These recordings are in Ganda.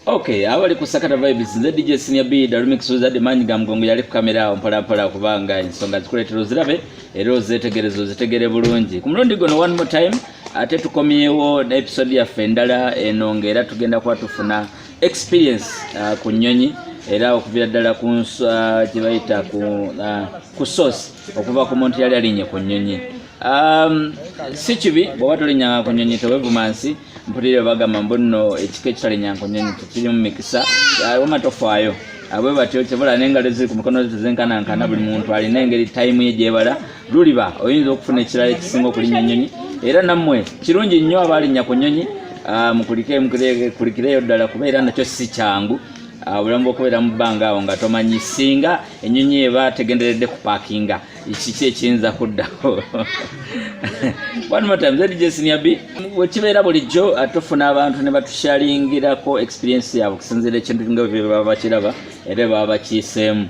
Okay, abali ku Sakata vibes nze Dj.Senior'B Darumix uzadde manyi ga mgongo yali ku kamera mpola kubanga ensonga zikuletera zirabe era ozetegerezo zitegere bulungi. Ku mulundi gono one more time ate tukomyewo na episode ya fendala enongera tugenda kwa tufuna experience ku nnyonyi era okuvira ddala ku kibayita ku source okuva ku muntu yali alinye ku nnyonyi. Si kibi bw'oba tolinya ku nnyonyi tewevumansi mpulire bagamba mbuno ekika ekitalinya ku nnyonyi kiri mu mikisa omatofaayo abwe batyo kyebula n'engalo ziri ku mikono zezenkanankana buli muntu alina engeri time ye gyebala luliba oyinza okufuna ekirala ekisinga okulinya ennyonyi era nammwe kirungi nnyo abalinya ku nnyonyi mukulikireyo ddala kubeera nakyo si kyangu obulamu bw'okubeera mu bbanga awo nga tomanyi singa ennyonyi eba tegenderedde ku paakinga kiki ekiyinza kuddaho. One more time Dj.Senior'B wekibeera bulijjo tufuna abantu ne batushalingirako experience yaabwe okusinziira ekintu nga bwe baba bakiraba era baba bakiiseemu.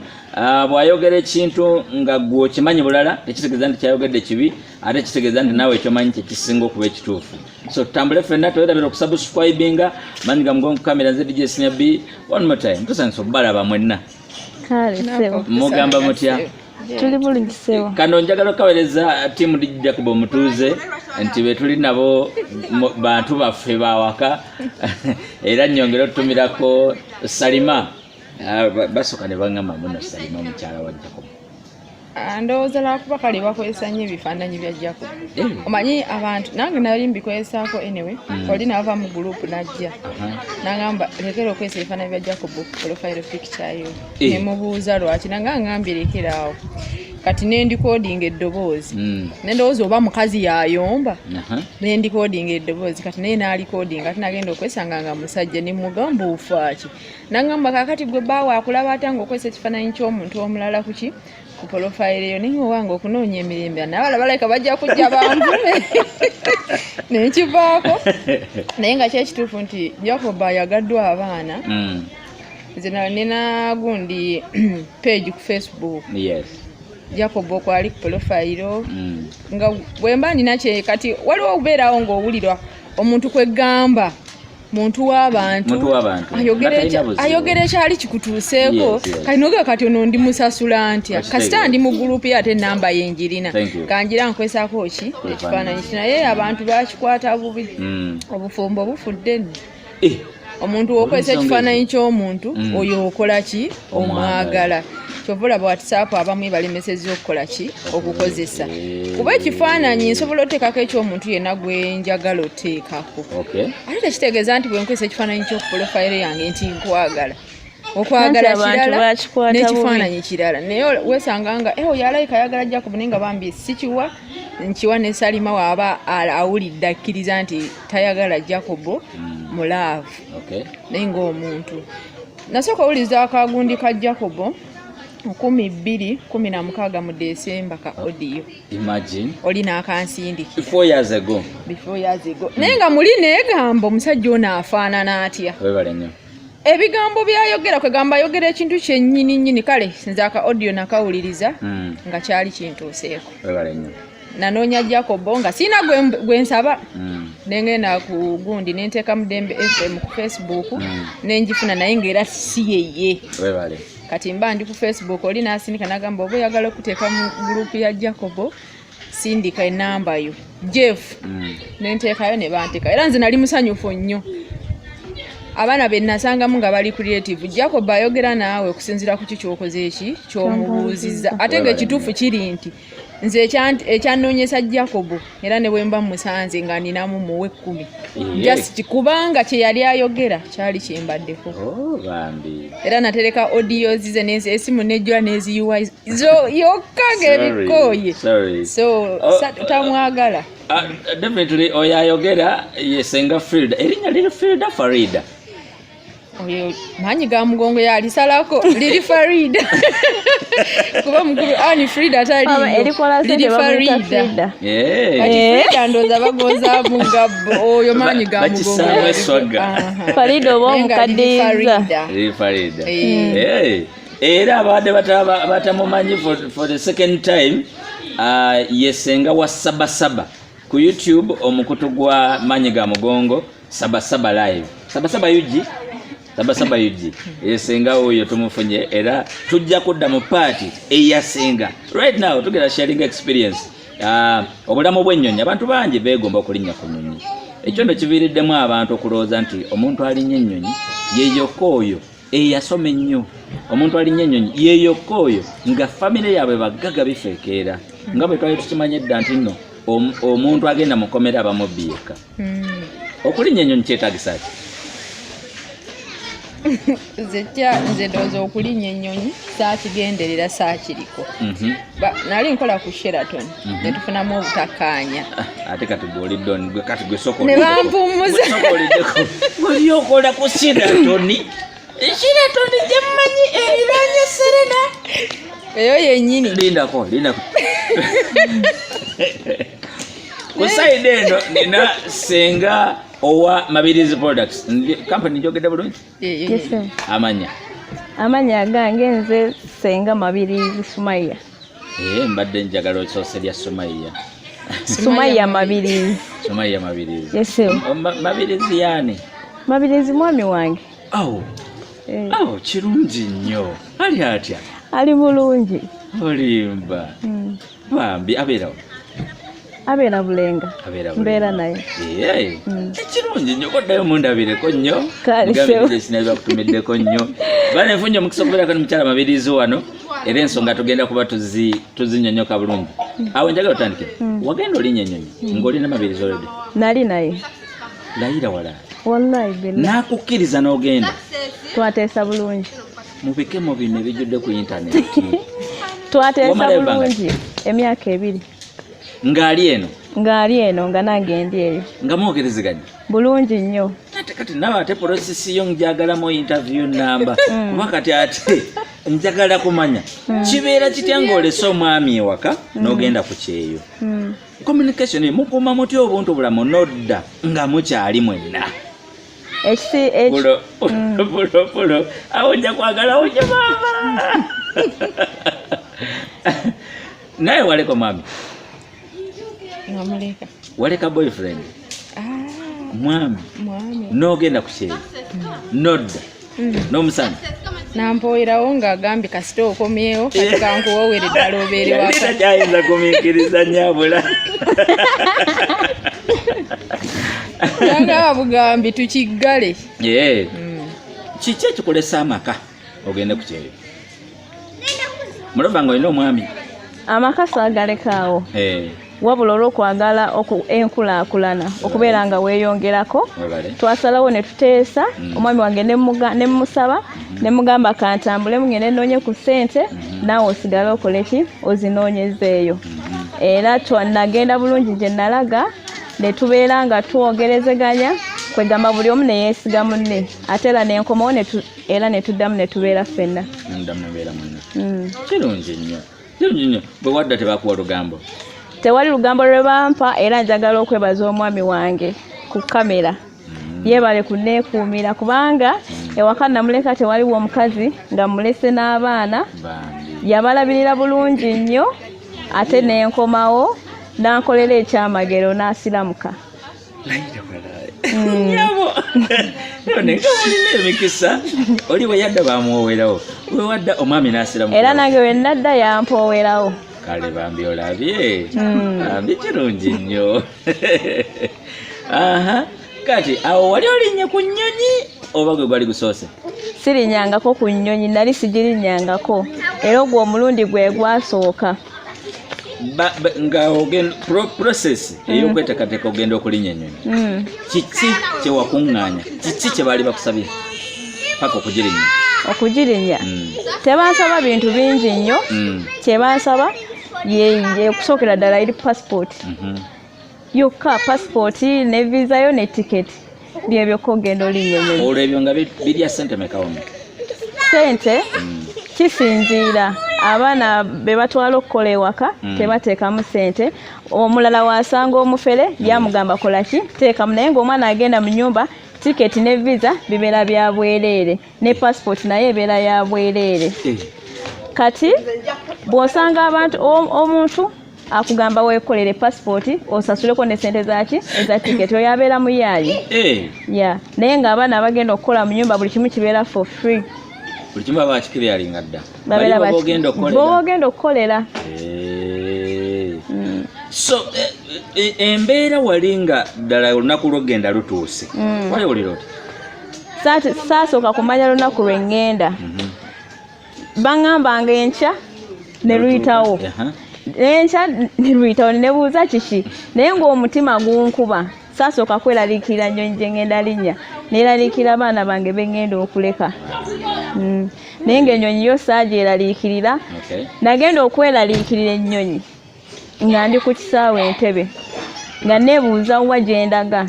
Bw'ayogera ekintu nga gwe okimanyi bulala tekitegeeza nti kyayogedde kibi ate kitegeeza nti naawe ekyomanyi kyekisinga okuba ekituufu. So tutambule ffenna twetabira okusubscribinga manyi ga mugongo kamera nze Dj.Senior'B. One more time tusanyusa okubalaba mwenna. Mugamba mutya? Tuli bulungi sewa. Kano njagala okawereza tiimu Jacob omutuuze nti be tuli nabo bantu baffe bawaka era nnyongera otutumirako Salima. Basooka ne baŋŋamba muno Salima mukyala wa Jacob. Ndowooza lwakuba kale bakozesa nnyo ebifaananyi bya Jacob. Omanyi abantu nange nali mbikozesaako anyway oli naava mu gurupu najja nagamba lekera okozesa ebifaananyi bya Jacob profile picture yo nemubuuza lwaki nange angambye lekeraawo kati nendikodinga eddoboozi nendowooza oba mukazi yayomba nendikodinga eddoboozi kati naye naalikodinga ate nagenda okwesanga nga musajja nemugamba ofaaki nagamba kakati gwe baawe akulaba ate nga okozesa ekifaananyi ky'omuntu omulala kuki ku profile yo ninyo wange okunoonya emirembe nabala balayika bajja kujja banvume nekivaako naye nga kyekituufu nti Jacob ayagaddwa abaana nze nina gundi page ku Facebook Jacob okwali ku profile nga bwemba nina kye kati waliwo okubeerawo ng'owulirwa omuntu kwegamba muntu w'abantu ayogera ekyali kikutuuseeko kalinoga kati ono ndi musasula ntya kasita ndi mu gurupu ye ate enamba yenjirina kanjira nkwesaako ki ekifaananyi kino naye abantu bakikwata bubi obufumbo bufudde omuntu w'okozesa ekifaananyi ky'omuntu oyo okola ki omwagala kyovula bwatisapu abamu balemesezza okukola ki okukozesa kuba ekifaananyi nsobola oteekako eky'omuntu yenna gwe njagala oteekako ate tekitegeeza nti bwe nkozesa ekifaananyi ky'okuprofayiro yange nti nkwagala okwagala kirala n'ekifaananyi kirala naye weesanga nga oyo alayika ayagala Jacob naye nga bambi sikiwa nkiwa ne Salima waaba awulidde akkiriza nti tayagala Jacob mulaavu naye ng'omuntu nasooka owuliriza akagundi ka Jacob 2016 mu December ka audio. Imagine. Oli n'akansindikira. 4 years ago. Naye nga muli neegamba omusajja ono afaanana atya. Webale nnyo. Ebigambo byayogera kwegamba ayogera ekintu kyennyini kale nze aka audio nakawuliriza nga kyali kintuuseeko. Webale nnyo. Nanoonya Jacob nga sina gwensaba nengenda ku gundi nenteeka Mudembe FM ku Facebook nenjifuna naye ng'era si yeye. Webale. Kati mba ndi ku Facebook oli nasindika nagamba oba oyagala okuteeka mu gurupu ya Jacob sindika enamba yo Jeff nenteekayo ne banteeka era nze nali musanyufu nnyo abaana be nasangamu nga bali creative Jacob ayogera naawe okusinziira ku kikyokoze eki ky'omubuuzizza ate ng'ekituufu kiri nti nze ekyanoonyesa Jacob era ne bwe mba musanze nga ninamu muwe 10 just kubanga kye yali ayogera kyali kyembaddeko era natereka audio zize n'esimu nejjula n'eziUI zo yokka ng'ebikooye so tamwagala definitely oyo ayogera yesenga Faridah erinnya liri Faridah oyo manyi ga mugongo yalisalako liri Faridah kuba mukuru ani Faridah tali liri Faridah Faridah ndoza bagoza mugabo oyo manyi ga mugongo Faridah oba omukaddeeza liri Faridah era abadde batamumanyi for the second time yesenga wa Sabasaba ku YouTube omukutu gwa manyi ga mugongo Sabasaba live Sabasaba yuji Sabasaba yuji esenga oyo tumufunye era tujja kudda mu party eyasenga right now tugera sharing experience obulamu bw'ennyonyi abantu bangi beegomba okulinnya ku nnyonyi ekyo ndo kiviiriddemu abantu okulowooza nti omuntu alinnya ennyonyi yeeyokka oyo eyasoma ennyo omuntu alinnya ennyonyi yeeyokka oyo nga famire yaabwe baggaga bifeekeera nga bwe twali tukimanyi dda nti nno omuntu agenda mukomera abamubbieka okulinnya ennyonyi kyetaagisa ki nze ndowooza okulinnya ennyonyi saakigenderera saakiriko nali nkola ku Sheraton ne tufunamu obutakkaanya ate kati gwolidoni gwe kati gwe soko ne bampummuza oli okola ku Sheraton gye mmanyi ebiranye Serena eyo yennyini lindako kusaide eno nina senga owa Mabirizi Products company njogedde bulungi amanya gange nze senga Mabirizi Sumayah mbadde njagala okyose lya Sumayah Mabirizi Mabirizi yani Mabirizi mwami wange kirungi nnyo ali atya ali bulungi olimba bambi abeera Bulenga mbeera naye ekirungi nnyo koddayo mundabireko nnyo Dj.Senior'B akutumiddeko nnyo bane nfunye omukisa okubeerako ne mukyala Mabirizi wano era ensonga tugenda kuba tuzinyonyoka bulungi awo njagala otandikire wagenda olinya ennyonyi ng'olina Mabirizi already nali naye layira wala wallahi billahi nakukkiriza n'ogenda twateesa bulungi mubikemo bino ebijjudde ku intaneti twateesa bulungi emyaka 2 Ngali eno nga nange ndi eyo nga mwogerezeganya bulungi nnyo kati nawe ate process yo njagalamu interview namba kuba kati ate njagala kumanya kibeera kitya ng'olese omwami ewaka n'ogenda ku Kyeeyo communication mukuuma mutya obuntu bulamu nodda nga mukyali mwenna pulo awo nja kwagalawo kye maama naye waleko mwami waleka boyfriend mwami n'ogenda ku Kyeeyo nodda n'omusana nampoyerawo ng'agambye kasita okomyewo kati kankuwoowere ddala obeere waka kyayinza kumiikiriza nyabula nanga babugambi tukiggale kiki ekikulesa amaka ogende ku Kyeeyo mulaba nga olina omwami amaka saagalekaawo wabula olw'okwagala enkulaakulana okubeera nga weeyongerako twasalawo ne tuteesa omwami wange ne mmusaba ne mugamba kantambule mugende nnoonye ku ssente naawe osigale okole ki ozinoonyezeeyo era nagenda bulungi gye nalaga ne tubeera nga twogerezeganya kwegamba buli omu ne yeesiga munne ate era n'enkomawo era ne tuddamu ne tubeera ffenna kirungi nnyo bwe wadda tebakuwa lugambo tewali lugambo lwe bampa era njagala okwebaza omwami wange ku kamera yeebale kunneekuumira kubanga ewaka namuleka tewaliwo omukazi nga mulese n'abaana yabalabirira bulungi nnyo ate n'enkomawo n'ankolera ekyamagero n'asiramuka nenga mulina emikisa oli bwe yadda bamuwoowerawo bwe wadda omwami n'asiramuka era nange we nadda yampoowerawo kale bambi olabye bambi kirungi nnyo kati awo wali olinnye ku nnyonyi oba gwe gwali gusoose sirinyangako ku nnyonyi nali sigirinyangako era ogwo omulundi gwe gwasooka nga process ey'okweteekateeka ogenda okulinnya ennyonyi kiki kyewakuŋŋaanya kiki kye baali bakusabye paka okugirinya tebansaba bintu bingi nnyo kyebansaba ye kusookera ddala eri passport yokka passport ne visa yo ne ticket byebyoka ogenda olinya ennyonyi olwo ebyo nga birya ssente mekawomu ssente kisinziira abaana be batwala okukola ewaka tebateekamu ssente omulala wasanga omufere yamugamba kola ki teekamu naye ng'omwana agenda mu nnyumba tiketi ne visa bibeera bya bwereere ne passport naye ebeera ya bwereere kati bw'osanga abantu omuntu akugamba weekolere passport osasuleko ne sente zaki eza ticket oyabeera muyayi ya naye ng'abaana abagenda okukola mu nyumba buli kimu kibeera for free buli kimu baba bakikiryalinga dda bw'ogenda okukolera so embeera walinga ddala olunaku lw'ogenda lutuuse wali olira oti saasooka kumanya lunaku lwe ŋŋenda baŋŋambanga enkya ne luyitawo enkya ne luyitawo ne nebuuza kiki naye ng'omutima gunkuba saasooka kweraliikirira nnyonyi gye ŋŋenda linnya neeraliikirira abaana bange be ŋŋenda okuleka naye ng'ennyonyi yo saagyeraliikirira nagenda okweraliikirira ennyonyi nga ndi ku kisaawe Entebbe nga neebuuza wa gye ndaga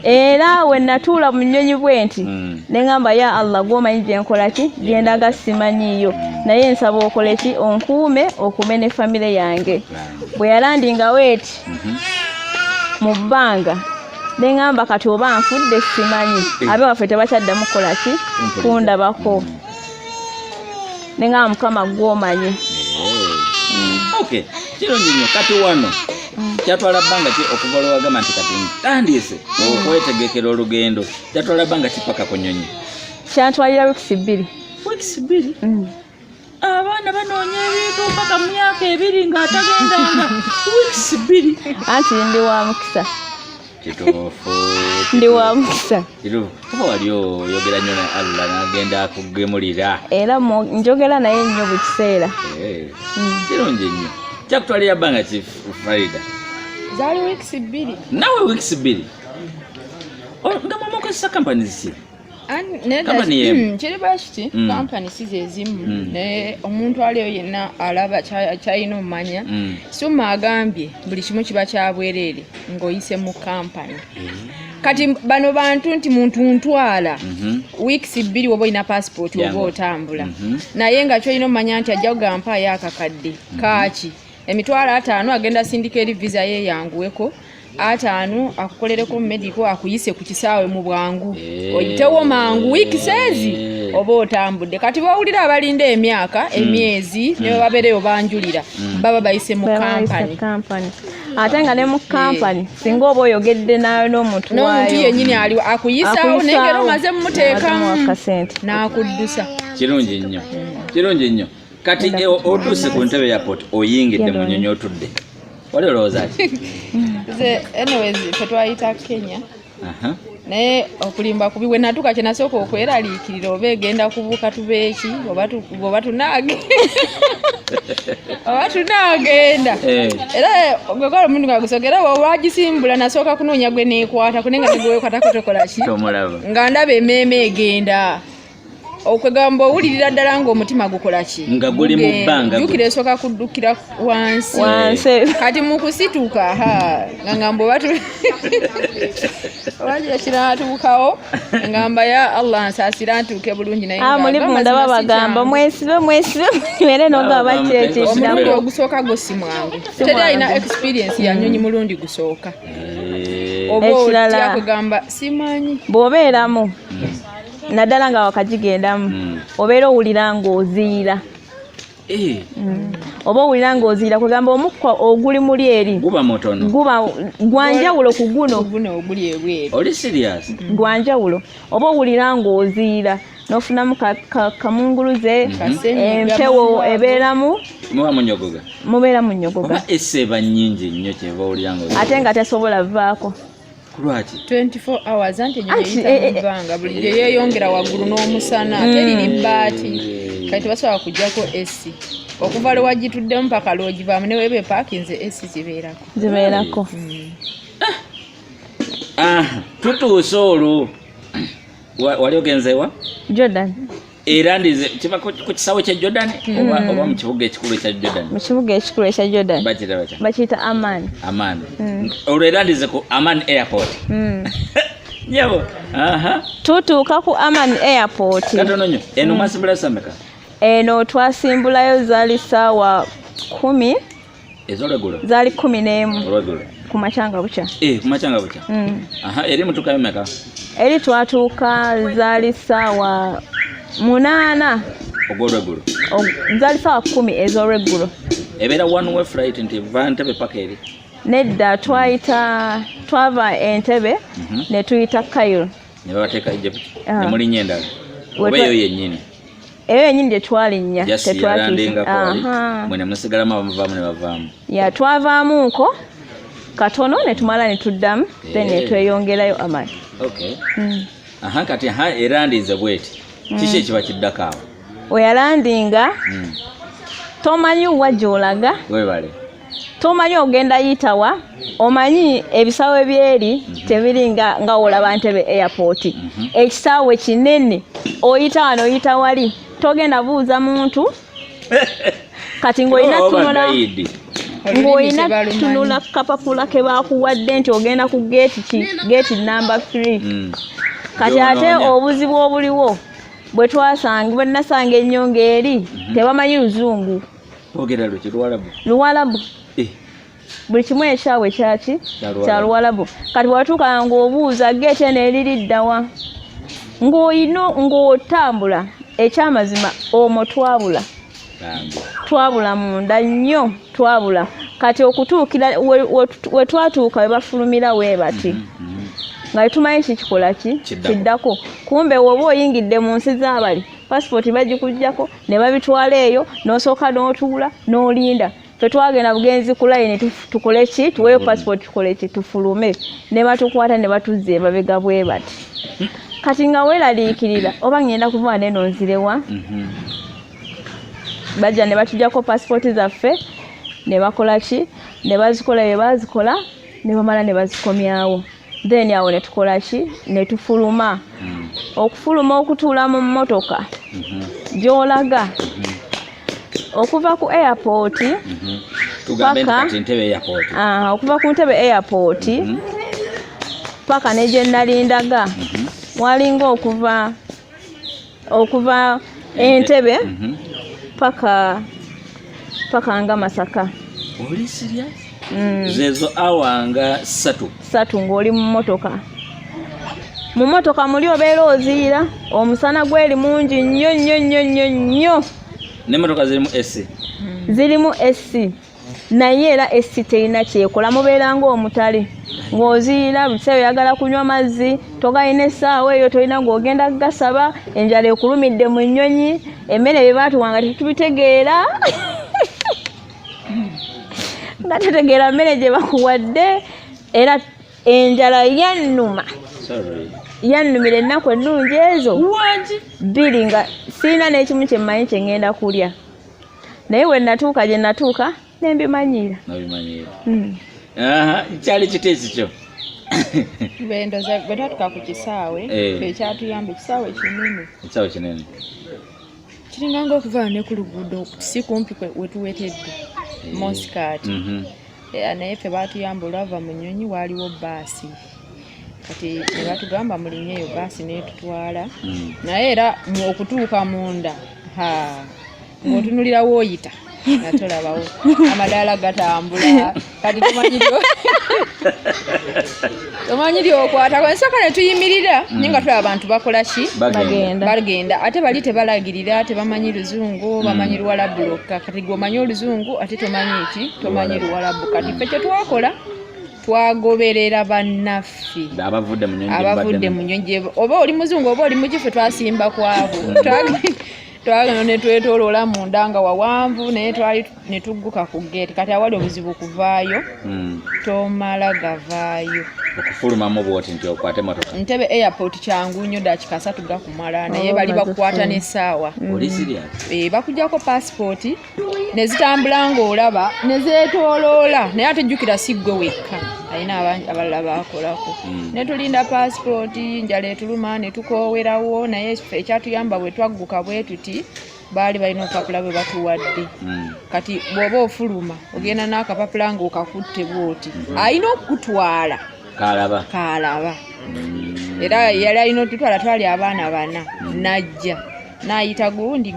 era we natuula mu nnyonyi bwe nti ne ŋŋamba ya Allah gw'omanyi gye nkola ki gye ndaga simanyiiyo naye nsaba okole ki okuume ne famire yange bwe yalandinga weeti mu bbanga ne ŋŋamba kati oba nfudde simanyi abe waffe tebakyaddamu kukola ki kundabako ne ŋŋamba Mukama gw'omanyi kirungi nnyo kati wano kyatwala bbanga ki okuva lwewagamba nti kati ntandise okwetegekera olugendo kyatwala bbanga ki paka ku nnyonyi kyantwalira wiikisi 2 abaana banoonya ebintu paka mu myaka 2 ng'atagendanga wiikisi 2 anti ndi wa mukisa kituufu ndi wa mukisa kuba wali oyogera nnyo na Allah n'agenda akugemulira era njogera naye nnyo buli kiseera kirungi nnyo kyakutwalira bbanga ki Faridah zaali wiikisi 2 nawe wiikisi 2 nga mwamukozesa kampani ziki kiri bakiti kampani si zezimu naye omuntu aliyo yenna alaba kyalina omumanya Suma agambye buli kimu kiba kyabwereere ng'oyise mu kampani kati bano bantu nti muntu ntwala wiikisi 2 woba olina passport oba otambula naye nga kyolina omumanya nti ajja kugampaayo akakadde kaaki emitwalo 5 agenda sindika eri visa ye yanguweko 5 akukolereko medical akuyise ku kisaawe mu bwangu oyitewo mangu wiikisi ezi oba otambudde kati bawulira abalinda emyaka emyezi ne babeereyo banjulira baba bayise mu kampani ate nga ne mu kampani singa oba oyogedde nayo n'omuntu wayo yennyini ali akuyisaawo naye ngero omaze mumuteekamu n'akuddusa kirungi nnyo kati otuuse ku Entebbe airport oyingidde mu nnyonyi otudde wali olowooza ki anyways twayita Kenya naye okulimba kubi bwe natuuka kye nasooka okweraliikirira oba egenda kubuuka tubeeki oba tunaagenda era gwekola omuntu nga gusogera wagisimbula nasooka kunoonya gwe neekwata kunenga negwekwatako tokola ki nga ndaba emmeeme egenda okwegamba owulirira ddala ng'omutima gukola ki nga guli mu bbanga jjukira esooka kuddukira wansi kati mu kusituka nga ngamba obagira kinatuukawo ngamba ya Allah nsaasira ntuuke bulungi naye muli munda babagamba mwesibe mwere nogaba omulundi ogusooka go si mwangu teri alina experience ya nnyonyi mulundi gusooka oba otyakugamba simanyi bw'obeeramu naddala nga wakagigendamu obeera owulira ng'oziira oba owulira ng'oziira kwegamba omukka oguli muli eri guba mutono gwanjawulo ku guno oguli ebweru oli serious gwanjawulo oba owulira ng'oziira n'ofunamu kamunguluze empewo ebeeramu mubeera munyogoga eseba nnyingi nnyo kyeva owulira ng'oziira ate nga tesobola vaako lwaki 24 hours anti enyonyi buli gye yeeyongera waggulu n'omusana teriri bbaati kati tebasobola kujjako esi okuva lwe wagituddemu paka lwogivaamu ne weeba epaakinze esi zibeerako tutuuse olwo wali ogenzeewa Jordan era ndize kiba ku kisaawe kya Jordan oba mu kibuga ekikulu ekya Jordan mu kibuga ekikulu ekya Jordan bakiyita Amman olwo era ndize ku Amman airport nyabo tutuuka ku Amman airport katono nnyo eno mwasimbula sameka eno twasimbulayo zaali ssaawa 10 ez'olweggulo zaali 11 olweggulo ku macanga bukya ku macanga bukya eri mutuukayo meka eri twatuuka zaali ssaawa 8 ogw'olweggulo zaali ssaawa 10 ez'olweggulo Ebeera one way flight nti va Entebbe paka eri. Nedda twava Entebbe ne tuyita Kyeeyo. Ne babateeka Egypt. Ne mulinnya endala. Oba eyo yennyini. Eyo yennyini gye twalinnya tetwatuuka. Mwe ne musigalamu abamuvaamu ne bavaamu. Ya twavaamuko katono ne tumala ne tuddamu then ne tweyongerayo amani. Okay. Kati erandize bweti. Kiki ekiba kiddako awo? Oyalandinga tomanyi wa gy'olaga. Weebale. Tomanyi ogenda yitawa, omanyi ebisaawe byeri tebiri nga olaba Entebbe airport. Ekisaawe kinene oyita wano oyita wali togenda buuza muntu kati ng'olina tunula kapapula ke bakuwadde nti ogenda ku gate number 3. Kati ate obuzibu obuliwo bwe nasanga ennyonga eri tebamanyi Luzungu. Ogera Lwaki Luwarabu. Buli kimu ekyawe kyaki kya Luwarabu. Kati watuuka ng'obuuza gate eno eriri ddawa ng'otambula ekyamazima omwo twabula munda nnyo twabula. Kati okutuukira we twatuuka we bafulumira we bati nga tumanyi kikikola kiddako. Kumbe woba oyingidde mu nsi z'abali passport bagikuggyako ne babitwala eyo n'osooka n'otuula n'olinda. Twagenda bugenzi ku line tukole ki tuweyo passport tukole ki tufulume ne batukwata ne batuzza emabega bwe bati. Kati nga weeraliikirira oba ngenda kuva neno nzirewa bajja ne batujjako passport zaffe ne bakola ki ne bazikola bye bazikola ne bamala ne bazikomyawo. Then awo ne tukola ki ne tufuluma. Okufuluma okutuula mu mmotoka gy'olaga okuva ku airport paka Entebbe airport. Okuva ku Entebbe airport paka ne gye nalindaga walinga okuva Entebbe paka nga Masaka. Oli serious? Zezo awanga 3 ng'oli mu mmotoka. Mu mmotoka muli obeera oziira omusana gweri mungi nnyo. N'emmotoka zirimu AC. Naye era AC terina kyekola mubeera ng'omutale ng'oziira biseera oyagala kunywa mazzi togayina essaawa eyo tolina ng'ogenda gasaba enjala ekulumidde mu nnyonyi emmere bye baatuwanga tetubitegeera nga tetegeera mmere gye bakuwadde era enjala yannumira ennaku ennungi ezo 2 nga sirina n'ekimu kye mmanyi kye ngenda kulya naye we natuuka gye natuuka ne mbimanyira. Kyali kiteesi kyo. Bwe twatuuka ku kisaawe ekyatuyamba ekisaawe kinene kiringa ng'okuva ne ku luguudo si kumpi we tuwetedde Mosikati. Naye ffe baatuyamba olwava mu nnyonyi waaliwo baasi kati ne batugamba mulinnyeeyo baasi n'etutwala naye era okutuuka munda ng'otunulira wooyita nga tolabawo amadaala gatambula kati tomanyi lyokwata ensooka ne tuyimirira naye nga tulaba abantu bakola ki bagenda ate bali tebalagirira tebamanyi Luzungu bamanyi Luwarabu lwokka kati gwomanyi Oluzungu ate tomanyi Luwarabu. Kati ffe kye twakola twagoberera bannaffe abavudde mu nnyonyi oba oli muzungu oba oli mukife twasimba kwabo twagenda ne twetoloola munda nga wawanvu naye twali ne tugguka ku gate kati awali obuzibu kuvaayo tomala gavaayo okufulumamu bwoti nti okwate motoka. Entebbe airport kyangu nnyo dakiika 3 gakumala naye bali bakukwata n'essaawa. Oli serious? Bakuggyako passport ne zitambula ng'olaba ne zeetooloola naye ate jjukira si ggwe wekka alina abalala baakolako ne tulinda passport njala etuluma ne tukoowerawo naye ekyatuyamba bwe twagguka bwe tuti baali balina obupapula bwe batuwadde kati bw'oba ofuluma ogenda n'akapapula ng'okakutte bwoti alina okukutwala kaalaba era yali alina otutwala twali abaana 4 najja n'ayita gundi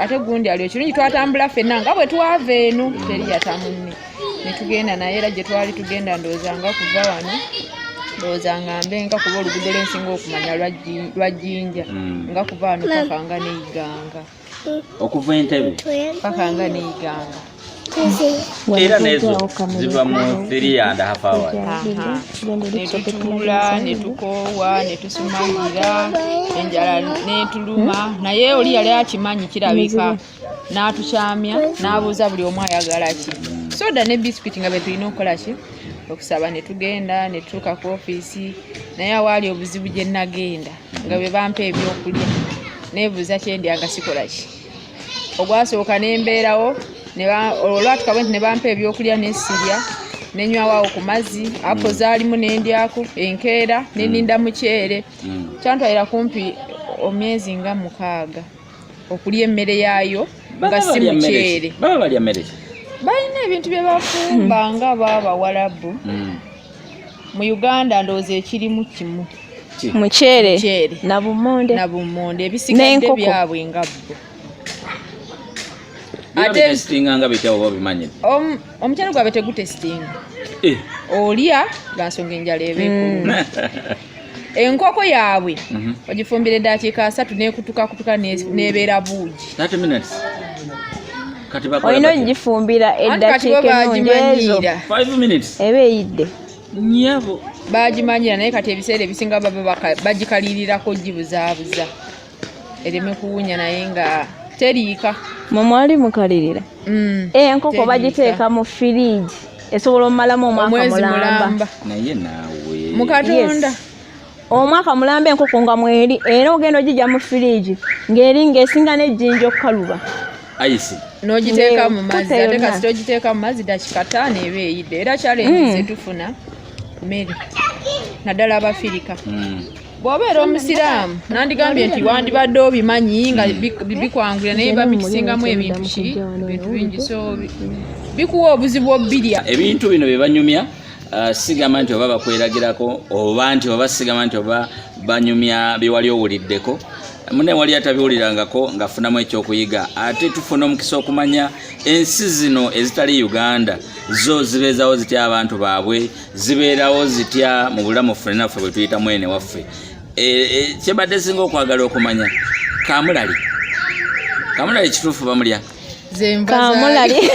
ate gundi ali ekirungi twatambula ffenna nga bwe twava eno teri yatamunne ne tugenda naye era gye twali tugenda ndoozanga kuva wano ndowooza ngambe nga kuba oluguudo lwensinga okumanya lwa Jjinja nga kuva wano paka nga n'Iganga okuva Entebbe paka nga n'Iganga Era nezo ziva mu 3.5 hours. Netutula, netukoowa, netusumagira, enjala netuluma. Naye oli yali akimanyi kirabika. N'atukyamya, n'abuuza buli omu ayagala ki. Soda ne biscuit nga betulina okukola ki? Okusaba ne tugenda, ne tutuuka ku ofiisi. Naye awaali obuzibu gye nagenda nga bwe bampa ebyokulya. Neebuuza kyendyanga sikola ki. Ogwasooka n'embeerawo, olwatuka bwe nti ne bampa ebyokulya n'essirya, nenywawo ku mazzi, apo zaalimu n'endyako, enkeera, neninda mukyere. Kyantwalira kumpi omyezi nga 6 okulya emmere yaayo nga si mukyere. Baba balya mmere. Balina ebintu bye bafumba nga Abawarabu. Mu Uganda ndowooza ekirimu kimu. Mukyere na bumonde. Ebisigadde byabwe nga bo. Ate testinga nga bitya oba bimanyi. Omukyere gwabwe tegutestinga. Olya lwansonga enjala ebeeku. Enkoko yaabwe ogifumbira eddakiika 3 n'ekutuka n'ebeera buugi. 30 minutes. Kati bakola. Oyina ogifumbira eddakiika ennungi ezo. 5 minutes. Eba eyidde. Nyabo. Bagimanyira naye kati ebiseera ebisinga bagikaliirirako gibuzaabuza. Ereme kuwunya naye nga teriika. Mwali mukalirira. Enkoko bagiteeka mu fridge. Esobola omalamu omwaka mulamba. Naye naawe. Mu Katonda. Omwaka mulamba enkoko nga mweri era ogenda ogijja mu fridge ng'eri ng'esinga n'ejjinja okukaluba. Ayisi. N'ogiteeka mu mazzi ate kasita ogiteeka mu mazzi dakika 5 eba eyidde. Era challenge zetufuna mmere naddala Abafirika. Bw'obeera omusiraamu nandigambye nti wandibadde obimanyi nga bikwangulira naye babikisingamu ebintu bingi so bikuwa obuzibu obirya. Ebintu bino bye banyumya sigamba nti oba bakweragirako oba nti oba sigamba nti oba banyumya byewali owuliddeko. Mune wali atabiwulirangako ngafunamu ekyokuyiga. Ate tufuna omukisa okumanya ensi zino ezitali Uganda zo zibeezawo zitya abantu baabwe, zibeerawo zitya mu bulamu ffe naffe bwe tuyita mwene waffe. Kyebadde singa okwagala okumanya kamulali. Kamulali kituufu bamulya. Kamulali.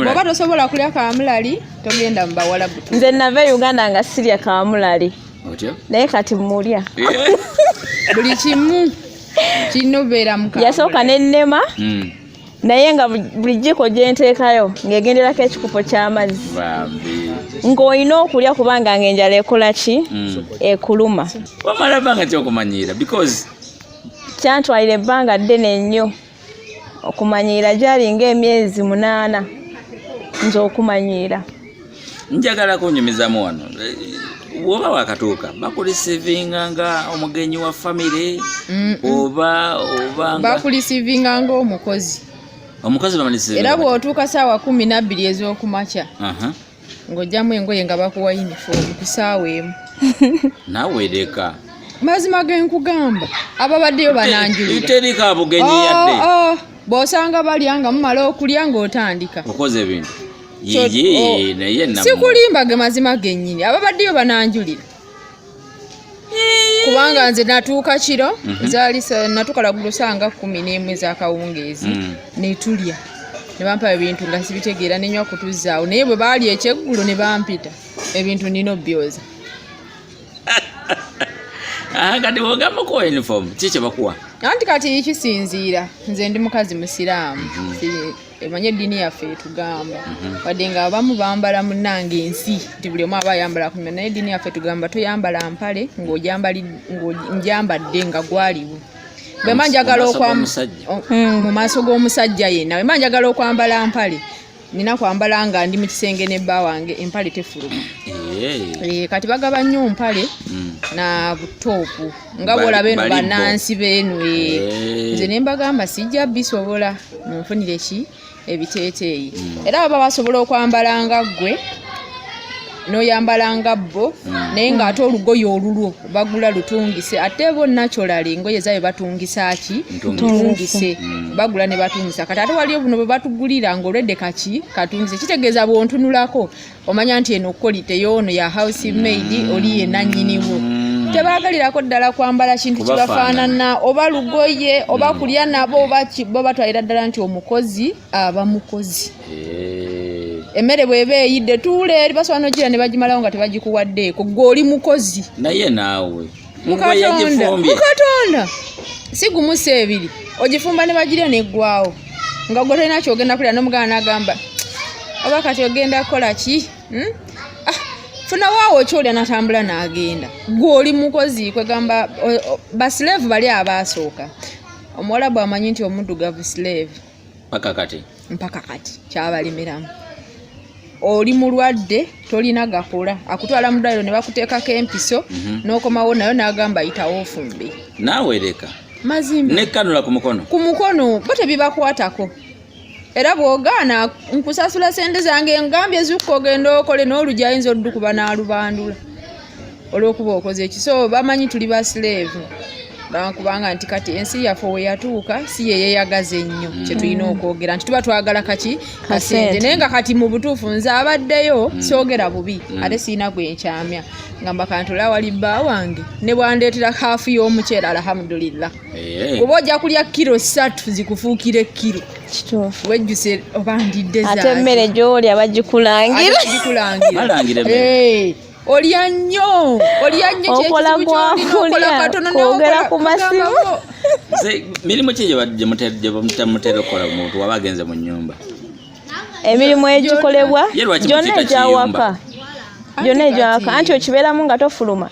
Bw'oba tosobola kulya kamulali togenda mu Bawarabu. Nze nava Uganda nga sirya kamulali. Otyo? Naye kati mulya. Buli kimu kinobeera mu kamulali. Yasooka n'ennema. Naye nga buli jjiko gye nteekayo ng'egenderako ekikopo ky'amazzi. Ng'olina okulya kubanga ng'enjala ekola ki? Ekuluma. Wamala bbanga ki okumanyiira? Because kyantwalira ebbanga ddene nnyo okumanyiira gyali ng'emyezi 8 nze okumanyiira. Njagala kunyumizamu wano. Woba wakatuuka bakulisivinga nga omugenyi wa family oba nga bakulisivinga nga omukozi. Omukozi bamanisivinga. Era bw'otuuka ssaawa 12 ez'okumakya ng'ojjamu engoye nga bakuwa uniform ku ssaawa emu. Naawe leka. Mazima ge nkugamba ababaddeyo bananjulira. Terika bugenyi yadde. Bw'osanga balya nga mumala okulya ng'otandika. Okoze ebintu. Yeye naye namwe. Sikulimba ge mazima gennyini ababaddeyo bananjulira. Kubanga nze natuuka kiro zaali natuuka lagulu sanga 11 ez'akawungeezi ne tulya. Ne bampa ebintu nga sibitegeera nenywa kutuzaawo naye bwe baali ekyeggulo ne bampita ebintu nino byoza. Kati wogamba ko uniform kiki bakuwa? Anti kati kisinziira nze ndi mukazi musiraamu emanye eddiini yaffe etugamba wadde nga abamu bambala munnange ensi nti buli omu aba ayambala kumya naye eddiini yaffe tugamba toyambala mpale ng'onjambadde nga gwaliwo. Bwe manjagala mu maaso g'omusajja yenna bwe manjagala okwambala mpale nina kwambala nga ndi mu kisenge ne bba wange empale tefuluma. Kati bagaba nnyo mpale na butopu nga bwolaba eno bannansi beenu. Nze ne mbagamba sijja bisobola munfunire ki ebiteeteeyi. Era baba basobola okwambala nga ggwe n'oyambala nga bo naye ng'ate olugoye olulwo bagula lutungise ate bo naturally engoye zaabwe batungisa ki ntungise bagula ne batungisa kati ate waliyo buno bwe batugulira ng'olwedde kaki katungise kitegeeza bw'ontunulako omanya nti eno quality y'ono ya house made oli ye nannyiniwo tebagalirako ddala kwambala kintu kibafaanana oba lugoye oba kulya nabo oba bo batwalira ddala nti omukozi aba mukozi. Emmere bw'eba eyidde tuula eri basobola n'ogira ne bagimalawo nga tebagikuwaddeeko gwe oli mukozi. Naye naawe Mukatonda si gumu si ebiri ogifumba ne bagirya neggwawo nga gwe tolina kyogenda kulya n'omugana n'agamba oba kati ogenda kukola ki? Funa waawo kyolya natambula n'agenda gwe oli mukozi kwegamba baslave bali abaasooka. Omuwarabu amanyi nti omuddugavu slave mpaka kati kyabalimiramu. Oli mulwadde tolina gakola akutwala mu ddwaliro ne bakuteekako empiso n'okomawo nayo n'agamba ayitawo ofumbe. Naawe leka mazimba nekkanula ku mukono bo tebibakwatako. Era bw'ogaana nkusasula sente zange ngambye zukka ogenda okole n'olugya ayinza oddukuba n'alubandula olw'okuba okoze eki. So bamanyi tuli ba slave kubanga nti kati ensi yaffe we yatuuka si ye yeeyagaza ennyo kye tulina okwogera nti tuba twagala kaki kasente. Naye nga kati mu butuufu nze abaddeyo soogera bubi ate siina gwe nkyamya ngamba kantola wali bba wange ne bwandeetera haafu y'omuceere alhamdulillah. Kuba ojja kulya kilo 3 zikufuukire kilo kituufu wejjuse oba ndidde zaaki ate emmere gy'olya bagikulangira. Olya nnyo okola gwakulya kwogera ku masimu. Mirimu ki gye mutera okukola omuntu waba agenze mu nnyumba? Emirimu egikolebwa gyonna egyawaka anti okibeeramu nga tofuluma.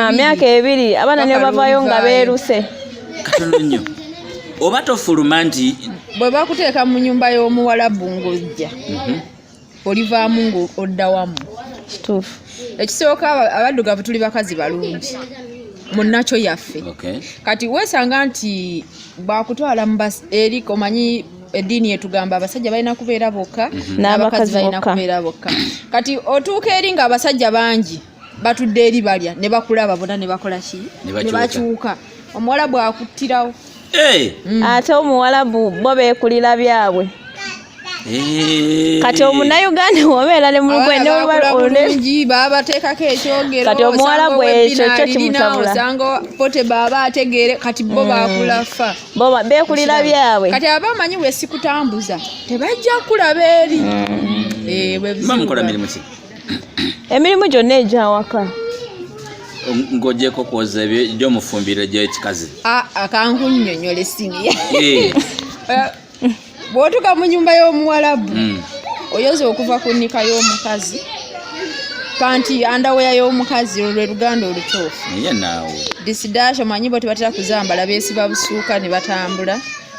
Emyaka ebiri abaana ne bavaayo nga beeruse. Katono nnyo oba tofuluma nti bwe bakuteeka mu nnyumba y'Omuwarabu ng'ojja olivaamu ng'odda wamu. Kituufu. Ekisooka abaddugavu tuli bakazi balungi mu nakyo yaffe. Kati weesanga nti bakutwala eri omanyi eddiini yetugamba abasajja balina kubeera bokka n'abakazi balina kubeera bokka. Kati otuuka eri ng'abasajja bangi batudde eri balya ne bakulaba bona ne bakola ki ne bakyuka. Omuwarabu akuttirawo. Ate Omuwarabu bo beekulira byabwe. Kati Omunnayuganda wobeera ne mulungi babateekako ekyogero kati Omuwarabu ekyo kyo kimutabula osanga pote baba ategeere kati bo bakulafa bo beekulira byabwe. Kati abamanyi bwe sikutambuza tebajja kulaba eri. Bamukola mirimu ki? Emirimu gyonna egyawaka ng'ogyeko kwoza gy'omufumbiro gy'ekikazi. Akankunnyonnyola esiniya bw'otuuka mu nnyumba y'Omuwarabu oyoza okuva ku nnika y'omukazi kanti andaweya y'omukazi lwe luganda olutuufu. Disidaasho manyi bo tebatera kuzambala beesiba busuuka ne batambula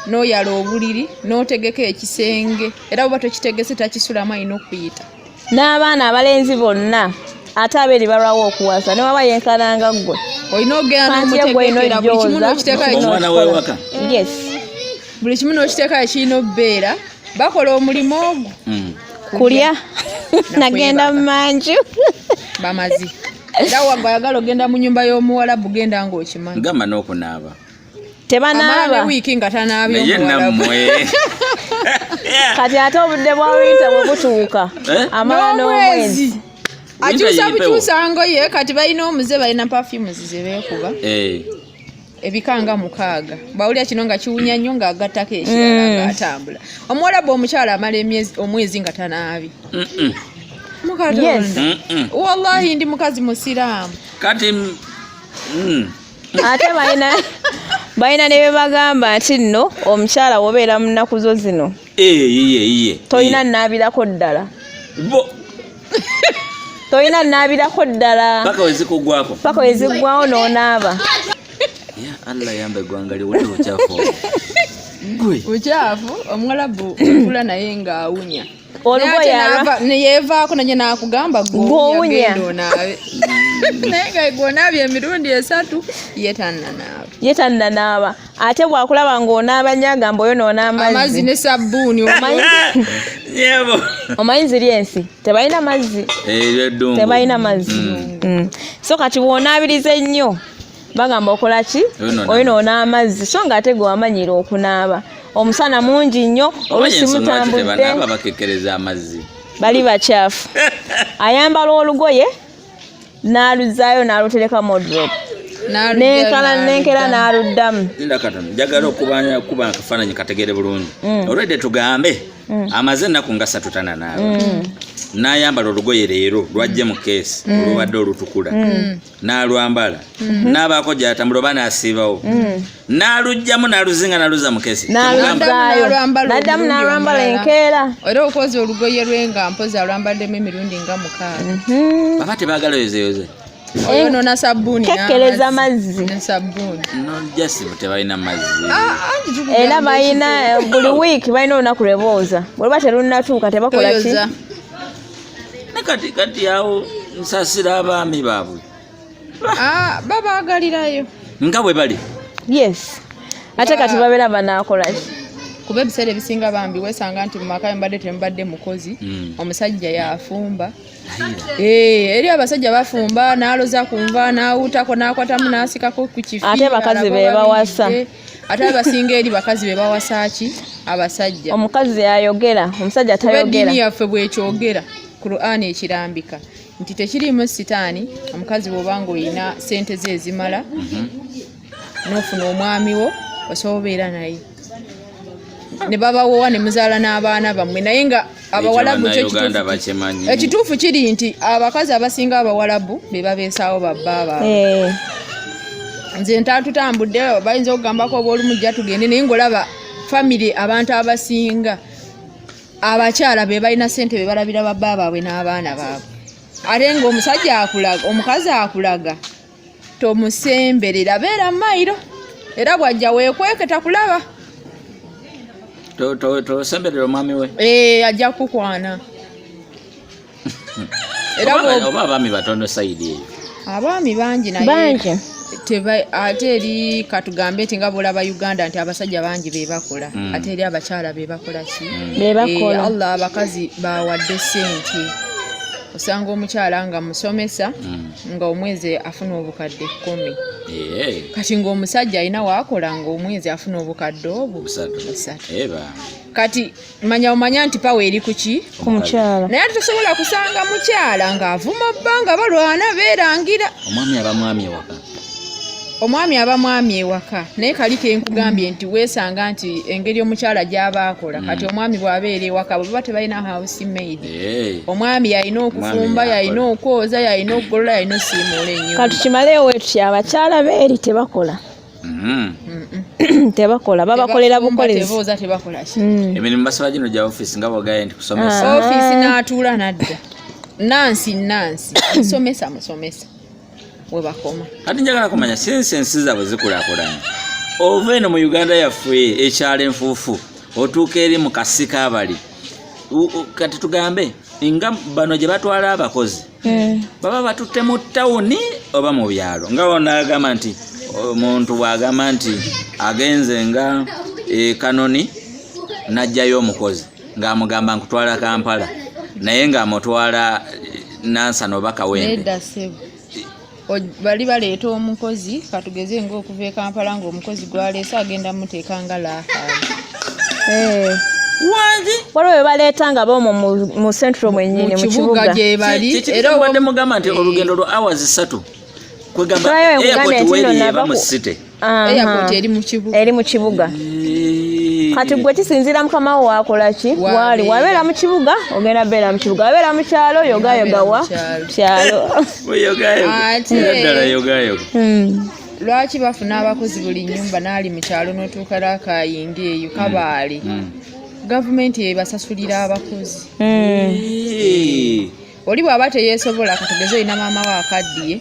n'oyala obuliri n'otegeka ekisenge era bw'oba tokitegese takisulamu alina okuyita. N'abaana abalenzi bonna ate abeeri balwawo okuwasa ne waba yenkananga ggwe olina ogenda n'omutegekera buli kimu n'okiteeka omwana w'ewaka. Yes. Buli kimu n'okiteeka ekirina obbeera bakola omulimu ogwo kulya nagenda mu manju bamazi. Era wagayagala ogenda mu nnyumba y'Omuwarabu genda ng'okimanyi. Gamba n'okunaaba. Tebanaaba. Amala ne wiiki nga tanaabye Omuwarabu. Kati ate obudde bwa winta bwe butuuka amala n'omwezi. Akyusa ngoye kati balina omuze balina perfumes ze beekuba. Ebikanga 6 bawulira kino nga kiwunya nnyo ng'agattako ekirala ng'atambula. Omuwarabu omukyala amala omwezi nga tanaabye. Mukatonda wallahi ndi mukazi musiraamu. Kati ate balina ne be bagamba nti nno omukyala wobeera mu nnaku zo zino tolina nnaabirako ddala. Tolina nnaabirako ddala paka weziggwawo n'onaaba. Allah yamba eggwanga liwulire bucaafu. Bucaafu Omuwarabu okula naye ng'awunya. Olugoye neyeevaako naye n'akugamba gw'owunya onaabe. Naye nga gw'onaabye emirundi 3 ye tannanaaba. Ate bw'akulaba ng'onaaba nnyo agamba oyo n'onaamazzi. Amazzi ne sabbuuni omanyi ziri ensi tebalina mazzi. Tebalina mazzi. So kati bw'onaabiriza ennyo bagamba okola ki oyo n'onaamazzi so ng'ate gwe wamanyira okunaaba. Omusana mungi nnyo oluusi mutambudde. Tebanaaba bakekereza amazzi. bali bakyafu ayambala olugoye n'aluzaayo n'alutereka modrop nenkera n'aluddamu linda katono njagala okuba akafaananyi kategere bulungi olwedde tugambe amaze ennaku nga 3 naawe n'ayambala olugoye leero lwajje mu keesi olubadde olutukula n'alwambala n'abaako gyatambula oba n'asiibawo n'alugjamu n'aluzinga n'aluza mu keesi n'addamu n'alwambala enkeera era okoze olugoye lwe nga mpozi alwambaddemu emirundi nga 6 baba tebaagala yozeyoze oyo nona sabbuuni kekkereza mazzi sabbuuni nojasibu tebalina mazzi era balina buli wiiki balina olunaku lwebooza bweba terunnatuuka tebakola ki kati awo nsasira abaami baabwe babaagalirayo nga bwe bali yes ate kati babeera banaakola ki kuba ebiseera ebisinga bambi wesanga nti mu maka mbadde tembadde mukozi omusajja yafumba eri abasajja bafumba n'aloza kunva n'awutako n'akwatamu n'asikako ku kifi ate bakazi be bawasa ate abasinga eri bakazi be bawasa ki abasajja omukazi ayogera omusajja tayogera eddiini yaffe bwekyogera Qur'ani ekirambika nti tekirimu sitaani omukazi bw'obanga oyina ssente ze ezimala n'ofuna omwami wo osobola obeera naye ne babawowa ne muzaala n'abaana bammwe naye nga Abawarabu ekituufu kiri nti abakazi abasinga Abawarabu be babeesaawo babba nze ntatutambudde bayinza okugambako oba olumujja tugende naye ng'olaba famire abantu abasinga abakyala be balina ssente be balabira babba baabwe n'abaana baabwe ate ng'omusajja akulaga omukazi akulaga tomusemberera beera mayiro era bw'ajja weekweketa kulaba tosemberera omwami we ajja kukwana era oba abaami batono sayidi eyo abaami bangi naye ate eri katugambe nti nga bolaba Uganda nti abasajja bangi bebakola ate eri abakyala bebakola ki Allah abakazi bawadde ssente osanga omukyala nga musomesa nga omwezi afuna obukadde 10 kati ng'omusajja alina waakola nga omwezi afuna obukadde obwo 3 kati omanya nti pawa eri kuki ku mukyala naye tosobola kusanga mukyala ng'avuma bbanga balwana beerangira omwami aba mwami ewaka naye kali kenkugambye nti weesanga nti engeri omukyala gy'aba akola kati omwami bw'abeera ewaka bweba tebalina house maid omwami yalina okufumba yalina okwoza yalina okugolola yalina osiimuula ennyumba kati kimaleewo etyo abakyala beeri tebakola tebakola babakolera bukolezi tebakola ki emirimu basaba gino gya office nga bwagaye nti kusomesa office n'atuula nadda nansi musomesa webakoma kati njagala kumanya sinsi ensi zaabwe zikulaakulanye ova eno mu Uganda yaffe ekyalo enfuufu otuuka eri mu kasika abali kati tugambe nga bano gye batwala abakozi baba batutte mu tawuni oba mu byalo nga wonaagamba nti omuntu bw'agamba nti agenze nga kanoni n'ajjayo omukozi ng'amugamba nkutwala Kampala naye ng'amutwala Nansana oba Kawempe bali baleeta omukozi katugeze ng'okuva e Kampala ng'omukozi gwaleese agenda muteeka nga laafaali waliwo we baleeta nga bomo mu central mwennyini mu kibuga gye bali era obadde mugamba nti olugendo lwa hours 3 kwegamba airport werieba mu city airport eri mu kibuga kati gwe kisinziira mukama wo wakola ki wali wabeera mu kibuga ogenda beera mu kibuga wabeera mu kyalo yogayogawa kyalo lwaki bafuna abakozi buli nnyumba n'ali mu kyalo n'otuuka lakayinga eyo kabaali gavumenti yebasasulira abakozi oli bw'aba teyeesobola katugeze olina maama we akaddiye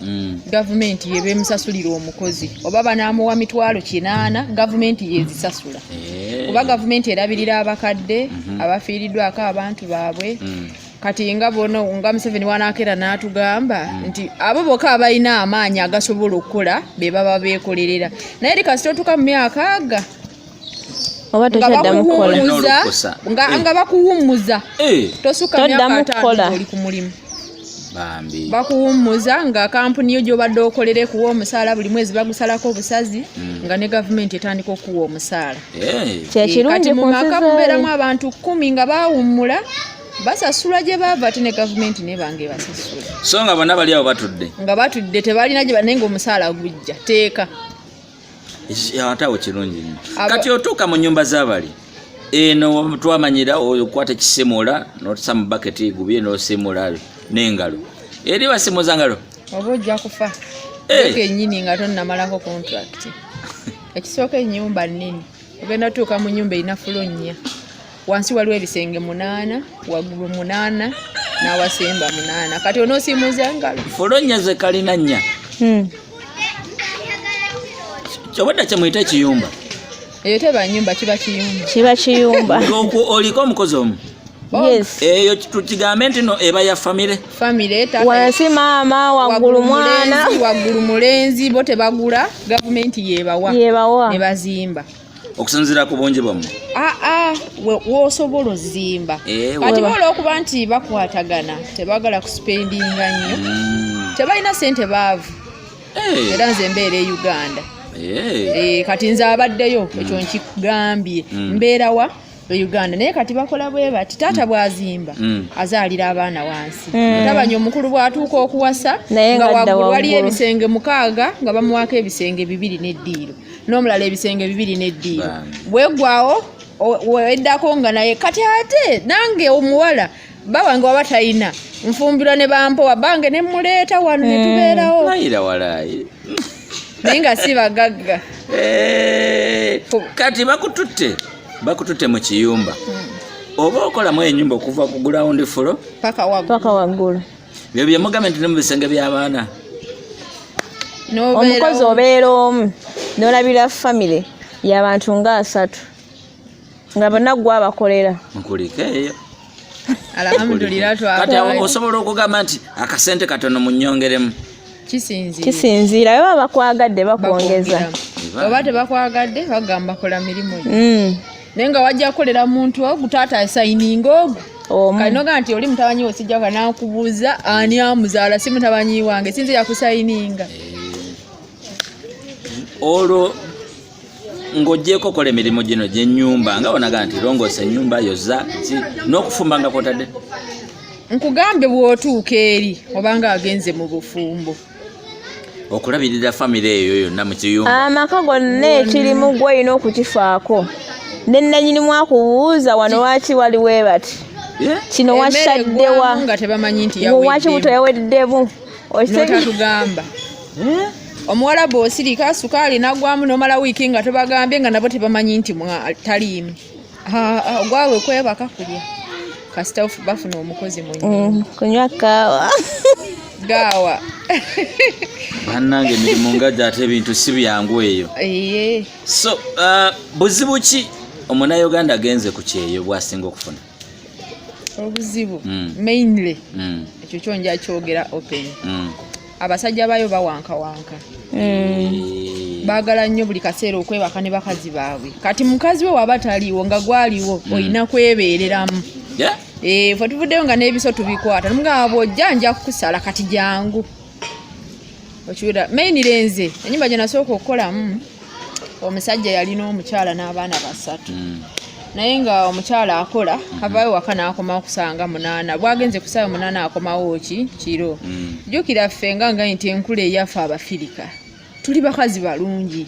gavumenti yebeemusasulira omukozi oba banaamuwa 80,000 gavumenti yezisasula kuba gavumenti erabirira abakadde abafiiriddwako abantu baabwe kati nga bono nga Museveni wanaakera n'atugamba nti abo bokka abalina amaanyi agasobola okukola be baba beekolerera naye eri kasita otuuka mu myaka aga oba tokyaddamu kukola nga bakuwummuza tosukka myaka 5 oli ku mulimu bakuwummuza nga kampuni yo gy'obadde okolere kuwa omusaala buli mwezi bagusalako obusazi nga ne gavumenti etandika okuwa omusaala kyekirungi mu maka mubeeramu abantu 10 nga baawummula basasula gye bava ate ne gavumenti nebange basasula so nga bonna bali awo batudde nga batudde tebalina gye banenga omusaala gujja teeka ate awo kirungi kati otuuka mu nnyumba z'abali eno twamanyira okwata ekisimula n'otisa mu baketi gubye n'osimula n'engalo eri basimuza ngalo oba ojja kufa kennyini nga tonnamalako contract ekisooka ennyumba nnene ogenda tuuka mu nnyumba erina fulo 4 wansi waliwo ebisenge 8 waggulu 8 n'awasemba 8 kati onoosimuza engalo fulo 4 ze kalina 4 kyobadda kyemuyita ekiyumba eyo teba nnyumba kiba kiyumba oliko omukozi omu yes eyo tukigambe nti no eba ya famire wansi maama waggulu mwana waggulu mulenzi bo tebagula gavumenti yebawa ne bazimba okusinziira ku bungi bwammwe woosobola ozimba kati bola okuba nti bakwatagana tebagala kusipendinga nnyo tebalina sente baavu era nze mbeera e Uganda kati nze abaddeyo ekyo nkigambye mbeerawa Uganda naye kati bakola bwe bati taata bwazimba azaalira abaana wansi mutabanya omukulu bwatuuka okuwasa nga waggulu waliyo ebisenge 6 nga bamuwaako ebisenge 2 n'eddiiro n'omulala ebisenge 2 n'eddiiro bwegwawo weddako nga naye kati ate nange omuwala bawange waba talina nfumbirwa ne bampowa bange ne muleeta wano ne tubeerawo naye nga si bagagga kati bakututte mu kiyumba oba okolamu ennyumba okuva ku ground floor paka waggulu byo byemugambe nti ne mu bisenge by'abaana omukozi obeera omu n'olabira famire y'abantu nga 3 nga bonna gwe abakolera nkuliko eyo alhamdulillah kati osobola okugamba nti akasente katono mu nnyongeremu kisinziira baba bakwagadde bakwongeza oba tebakwagadde bagamba kola mirimu naye nga wajja kukolera muntu ogutaata asayininga ogwo kalinoga nti oli mutabanyi osijja kanakubuuza ani amuzaala si mutabanyi wange sinze yakusayininga olwo ng'ogyeko kola emirimu gino gy'ennyumba nga bonaga nti rongoosa ennyumba yoza n'okufumba nga kwotadde nkugambe bw'otuuka eri obanga agenze mu bufumbo okulabirira famire eyo yonna mu kiyumba amaka gonna ekirimu gwe olina okukifaako ne nannyinimu akubuuza wano waaki waliwe bati kino wasaddewa nga tebamanyi nti waki buto yaweddemu notatugamba omuwala bw'osirika sukaali naggwamu n'omala wiiki nga tobagambye nga nabo tebamanyi nti taliimu gwawe kwebaka kulya kasita bafuna omukozi mu kunywa kaawa gaawa bannange emirimu nga gyate ebintu si byangu eyo so buzibu ki omunnayuganda agenze ku Kyeeyo bwasinga okufuna obuzibu mainly ekyo kyonja kyogera open abasajja bayo bawankawanka baagala nnyo buli kaseera okwebaka ne bakazi baabwe kati mukazi we waba taliiwo nga gwaliwo olina kwebeereramu fwe tuvuddeyo nga n'ebiso tubikwata nomugamba bw'ojja nja kukusala kati jangu okiwulira mainly nze ennyumba gye nasooka okukolamu omusajja yalina omukyala n'abaana 3 naye nga omukyala akola avayo waka n'akoma okusanga 8 bwagenze kusaba 8 akomawo kiro jjukira ffe nga nti enkula eyaffe Abafirika tuli bakazi balungi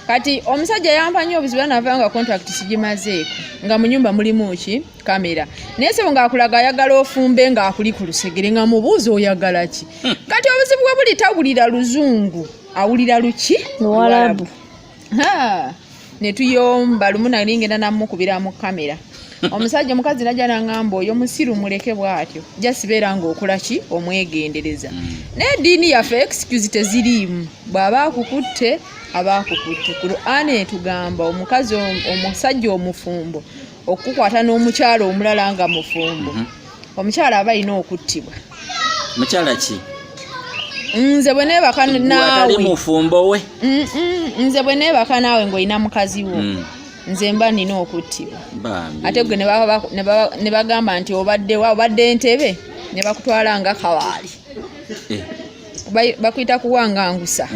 kati omusajja yampa nnyo obuzibu n'avaayo nga contract sigimazeeko nga mu nnyumba mulimu kamera naye sebo ng'akulaga ayagala ofumbe ng'akuli ku lusegere nga mubuuza oyagala ki kati obuzibu bwe buli tawulira Luzungu awulira Luki Luwarabu ne tuyomba lumu nali ngenda namukubira mu kamera omusajja omukazi najja n'angamba oyo musiru muleke bw'atyo jasibeera ng'okola ki omwegendereza n'eddiini yaffe excuse teziriimu bw'aba akukutte aba akukutte Qur'an etugamba omusajja omufumbo okukwata n'omukyala omulala nga mufumbo omukyala aba alina okuttibwa mukyala ki nze bwe neebaka naawe mufumbo we nze bwe neebaka naawe ng'olina mukazi wo nze mba nina okuttibwa ate gwe ne bagamba nti obadde Entebbe ne bakutwala nga kawaali bakuyita kuwangangusa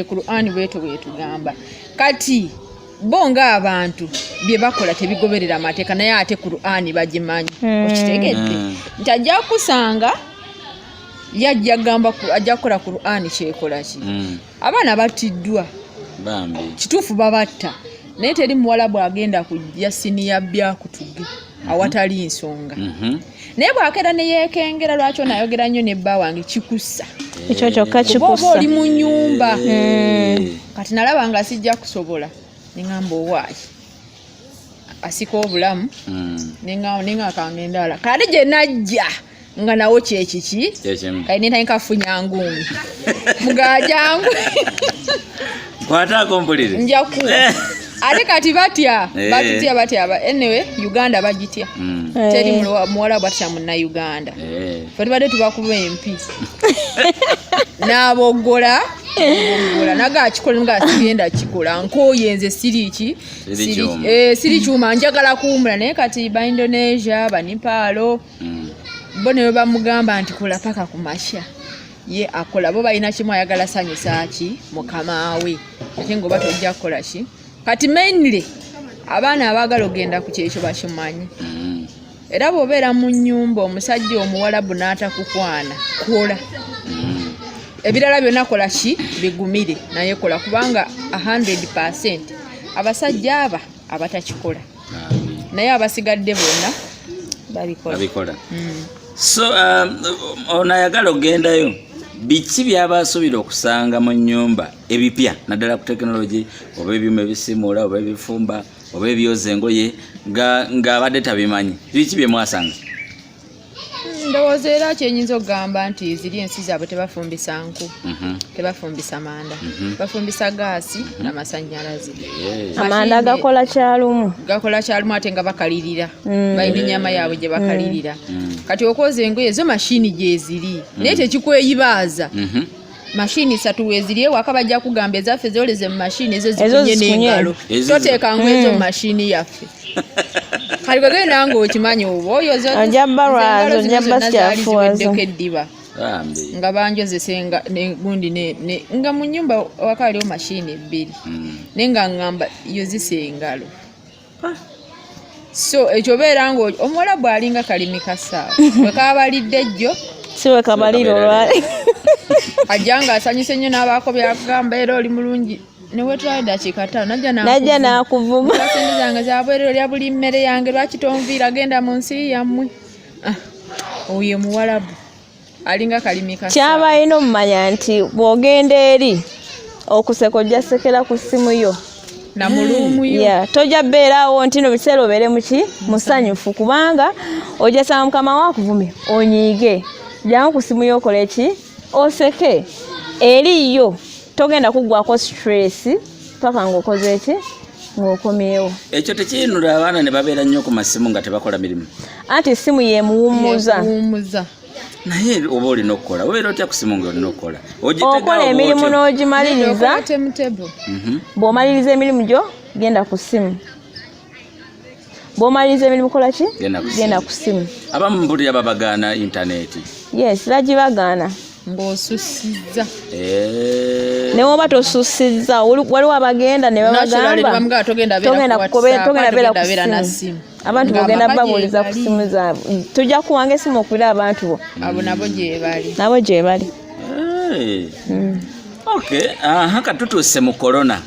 Qur'an bwetwo bwetugamba kati bonga abantu bye bakola tebigoberera amateeka naye ate Qur'ani bagimanyi okitegedde nti ajja kusanga yajja gamba ajja kukola Qur'ani kyekola ki abaana batiddwa bambi kituufu babatta naye teri muwalabu agenda kujja Senior'B akutudde awatali nsonga naye bw'akeera ne yeekengera lwaki onayogera nnyo ne bba wange kikussa ekyo kyokka kikussa oli mu nnyumba kati nalaba nga sijja kusobola nengamba owaayi asika obulamu nenga kangendala kale gye najja nga nawo kyekiki kali nentanyika ngumi mugajangu kwataako mpulire njaku ate kati batya anyway Uganda bagitya teri muwala batya munna Uganda fe tubadde tubakuba empi n'aboggola naga kikola nga sigenda kikola nkoyenze siriki siri kyuma njagala kuwumula naye kati ba Indonesia ba Nepal bo ne bamugamba nti kola paka ku masha ye akola bo balina kimu ayagala sanyusa ki mukama we ate ngo batojja kukola ki kati mainly abaana abagala ogenda ku kyekyo bakimanyi era bw'obeera mu nnyumba omusajja omuwalabu n'atakukwana kola ebirala byonna kola ki bigumire naye kola kubanga 100% abasajja aba abatakikola naye abasigadde bonna babikola so ono ayagala ogendayo biki byaba asuubira okusanga mu nnyumba ebipya naddala ku tekinologi oba ebyuma ebisimuula oba ebifumba oba ebyoza engoye ng'abadde tabimanyi biki bye mwasanga ndowooza era kyenyinza okugamba nti ziri ensi zaabwe tebafumbisa nku tebafumbisa manda bafumbisa gaasi n'amasannyalaze amanda gakola kyalumu ate nga bakalirira balina ennyama yaabwe gye bakalirira kati okwoza engoye ezo mashini gyeziri naye tekikweyibaaza mashini 3 weziri ewaka bajja kugamba ezaffe zoleze mu mashini ezo zikunye n'engalo toteeka ngu ezo mu mashini yaffe kali kwegenda nga okimanyi oba oyo ojabbalwazo jabbasyafuwazo eddiba nga banjozesenga gundi nga mu nnyumba waka waliwo mashini 2 naye nga ngamba yozisa engalo so ekyo beera nga omuwala bw'alinga kalimi kasaawa bwe kabalidde jjo si we kabalira olwali ajja nga asanyuse nnyo n'abaako byakugamba era oli mulungi newetwali dakiika 5 najja n'akuvuma sente zange zabwerero lya buli mmere yange lwaki tonviira genda mu nsi yammwe oyo muwalabu alinga kalimi kasa kyaba alina omumanya nti bw'ogenda eri okuseka ojja sekera ku ssimu yo na mulumu yo tojja bbeerawo nti no biseera obeere muki musanyufu kubanga ojja sanga mukama waakuvumye onyiige jangu ku ssimu yo okola eki oseke eriyo togenda kuggwako stress paka ng'okoze eki ng'okomyewo ekyo tekiyinula abaana ne babeera nnyo ku masimu nga tebakola mirimu anti essimu yemuwummuza naye oba olina okukola obeera otya ku simu ng'olina okukola okola emirimu n'ogimaliriza bw'omaliriza emirimu gyo genda ku ssimu bw'omaliriza emirimu kola ki genda ku ssimu abamu mpulira babagaana intaneti yes bagibagaana ng'osussizza ne woba tosussizza waliwo abagenda ne babagamba togenda beera ku ssimu abantu bagenda babuuliza ku ssimu zaabwe tujja kuwanga essimu okulira abantu bo abo nabo gye bali okay katutuuse mu korona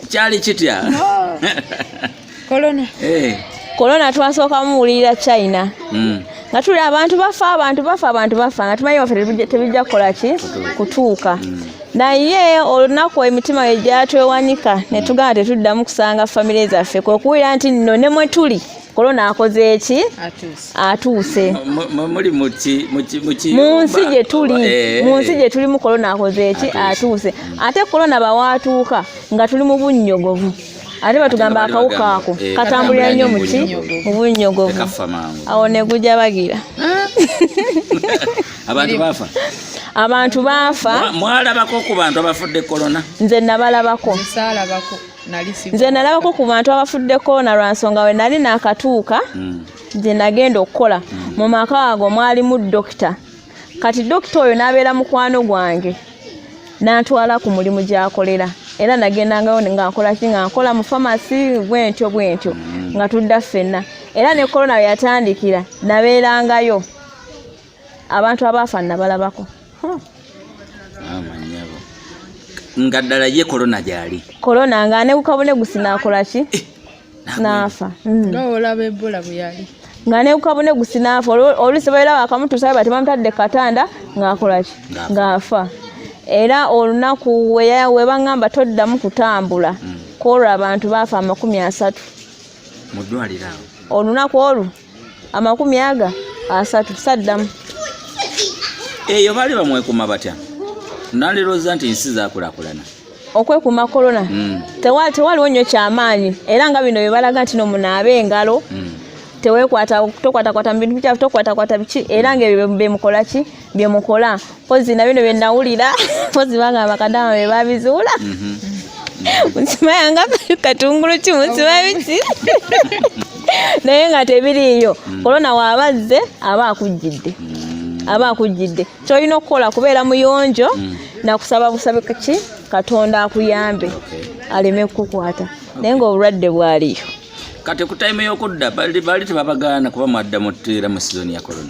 kyali kitya korona twasooka muwulirira China nga tuli abantu bafa nga tumanyi waffe tebijja kukola ki kutuuka naye olunaku emitima we gyatwewanika ne tugamba tetuddamu kusanga famire zaffe kwekuwulira nti nno ne mwe tuli korona akoze eki atuuse mu nsi gye tuli mu korona akoze eki atuuse ate korona bawaatuuka nga tuli mu bunnyogovu ate batugamba akawuka ako katambulira nnyo muki mu bunnyogovu awo ne gujja bagira abantu baafa mwalabako ku bantu abafudde korona nze nabalabako ku bantu abafudde korona lwa nsonga we nali naakatuuka nze nagenda okukola mu maka ago mwalimu dokita kati dokita oyo n'abeera mukwano gwange n'antwala ku mulimu gy'akolera era nagendangayo nga nkola ki nga nkola mu pharmacy bwentyo nga tudda ffenna era ne corona yatandikira nabeerangayo abantu abaafa nabalabako amanyabo nga ddala ye corona gyali corona nga ne kukabune gusinakola ki nafa nga olaba Ebola buyali nga ne kukabune gusinafa olusi baira bakamutusa batemamutadde katanda ngaakola ki ngaafa era olunaku we bangamba toddamu kutambula koolwa abantu baafa 30 mu ddwaliro olunaku olwo 30 saddamu eyo baali bamwekuma batya nalirooza nti nsi zaakulakulana okwekuma corona tewaliwo nnyo kyamaanyi era nga bino bye balaga nti nomunaabe engalo tokwatakwata mu bintu bikyafu tokwatakwata biki era ngaebyo bemukola ki byemukola pozi na bino byenawulira pozi bagamba Kadama be babizuula Sumayah nga katungulu ki musiba biki naye nga tebiriiyo corona waabazze aba akujjidde kyolina okukola kubeera muyonjo nakusaba busabe ki Katonda akuyambe aleme kukukwata naye ng'obulwadde bwaliyo kati ku time y'okudda bali tebabagaana kuba mwadda muteera mu season ya corona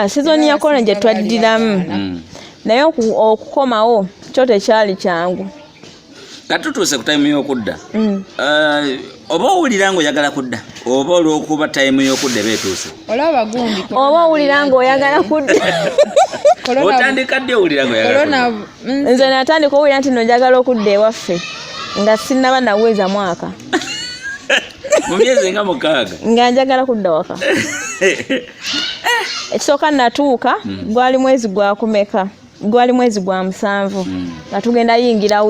season ya corona gye twaddiramu naye okukomawo kyo tekyali kyangu kati tutuuse ku time y'okudda oba owulira ng'oyagala kudda oba olw'okuba time y'okudda beetuuse olaba gundi oba owulira ng'oyagala kudda otandika ddi owulira ng'oyagala nze natandika owulira nti nojagala okudda ewaffe nga sinnaba naweza mwaka mu myezi nga 6 nga njagala kudda waka ekisooka natuuka gwali mwezi gwa kumeka gwali mwezi gwa 7 nga tugenda yingira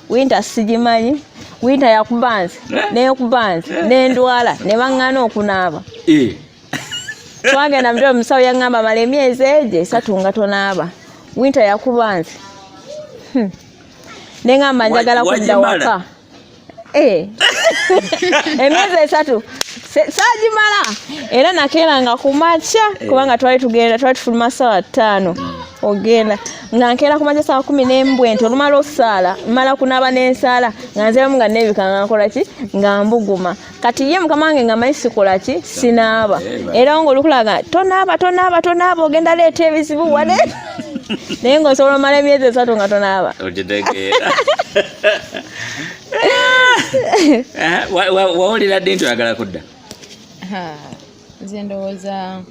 winter sigimanyi winter yakubanzi neyokubanzi nendwala ne baŋŋana okunaaba twagenda mutwe omusawo yaŋŋamba mala emyezi egyo 3 nga tonaaba winter yakubanzi neŋŋamba njagala kudda waka emyezi 3 saagimala era nakeeranga kumakya kubanga twali tufuluma ssaawa 5 ogenda nga nkeera kumakya ssaawa 10 olumala osaala mala kunaaba n'ensaala nga nziramu nga neebika nga nkola ki nga mbuguma kati ye mukama wange nga manyi sikola ki sinaaba era ng'olukulaga tonaaba ogenda leeta ebizibu wane naye ng'osobola omala emyezi 3 nga tonaaba okitegeera wawulira ddi nti oyagala kudda nze ndowooza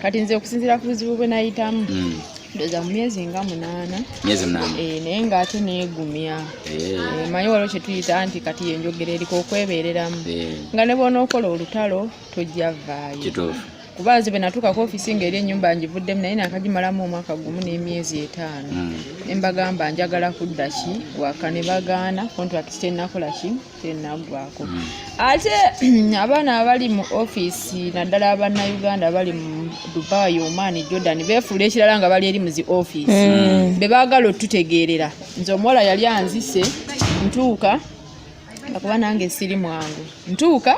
kati nze okusinziira ku buzibu bwe nayitamu ndowooza mu myezi nga 8 naye ng'ate neegumya manyi waliwo kye tuyita nti kati yenjogera eriko okwebeereramu nga ne bw'onookola olutalo tojja vaayo kuba nze bwe natuuka ku ofiisi ng'eri ennyumba ngivuddemu naye nakagimalamu omwaka gumu n'emyezi 5 ne mbagamba njagala kudda ki waka ne bagaana contract tennakola ki tennaggwako ate abaana abali mu ofiisi naddala abannayuganda bali mu Dubai, Oman, Jordan beefuula ekirala nga bali eri mu zi ofiisi be baagala otutegeerera nze omuwala yali anzise ntuuka akuba nange siri mwangu ntuuka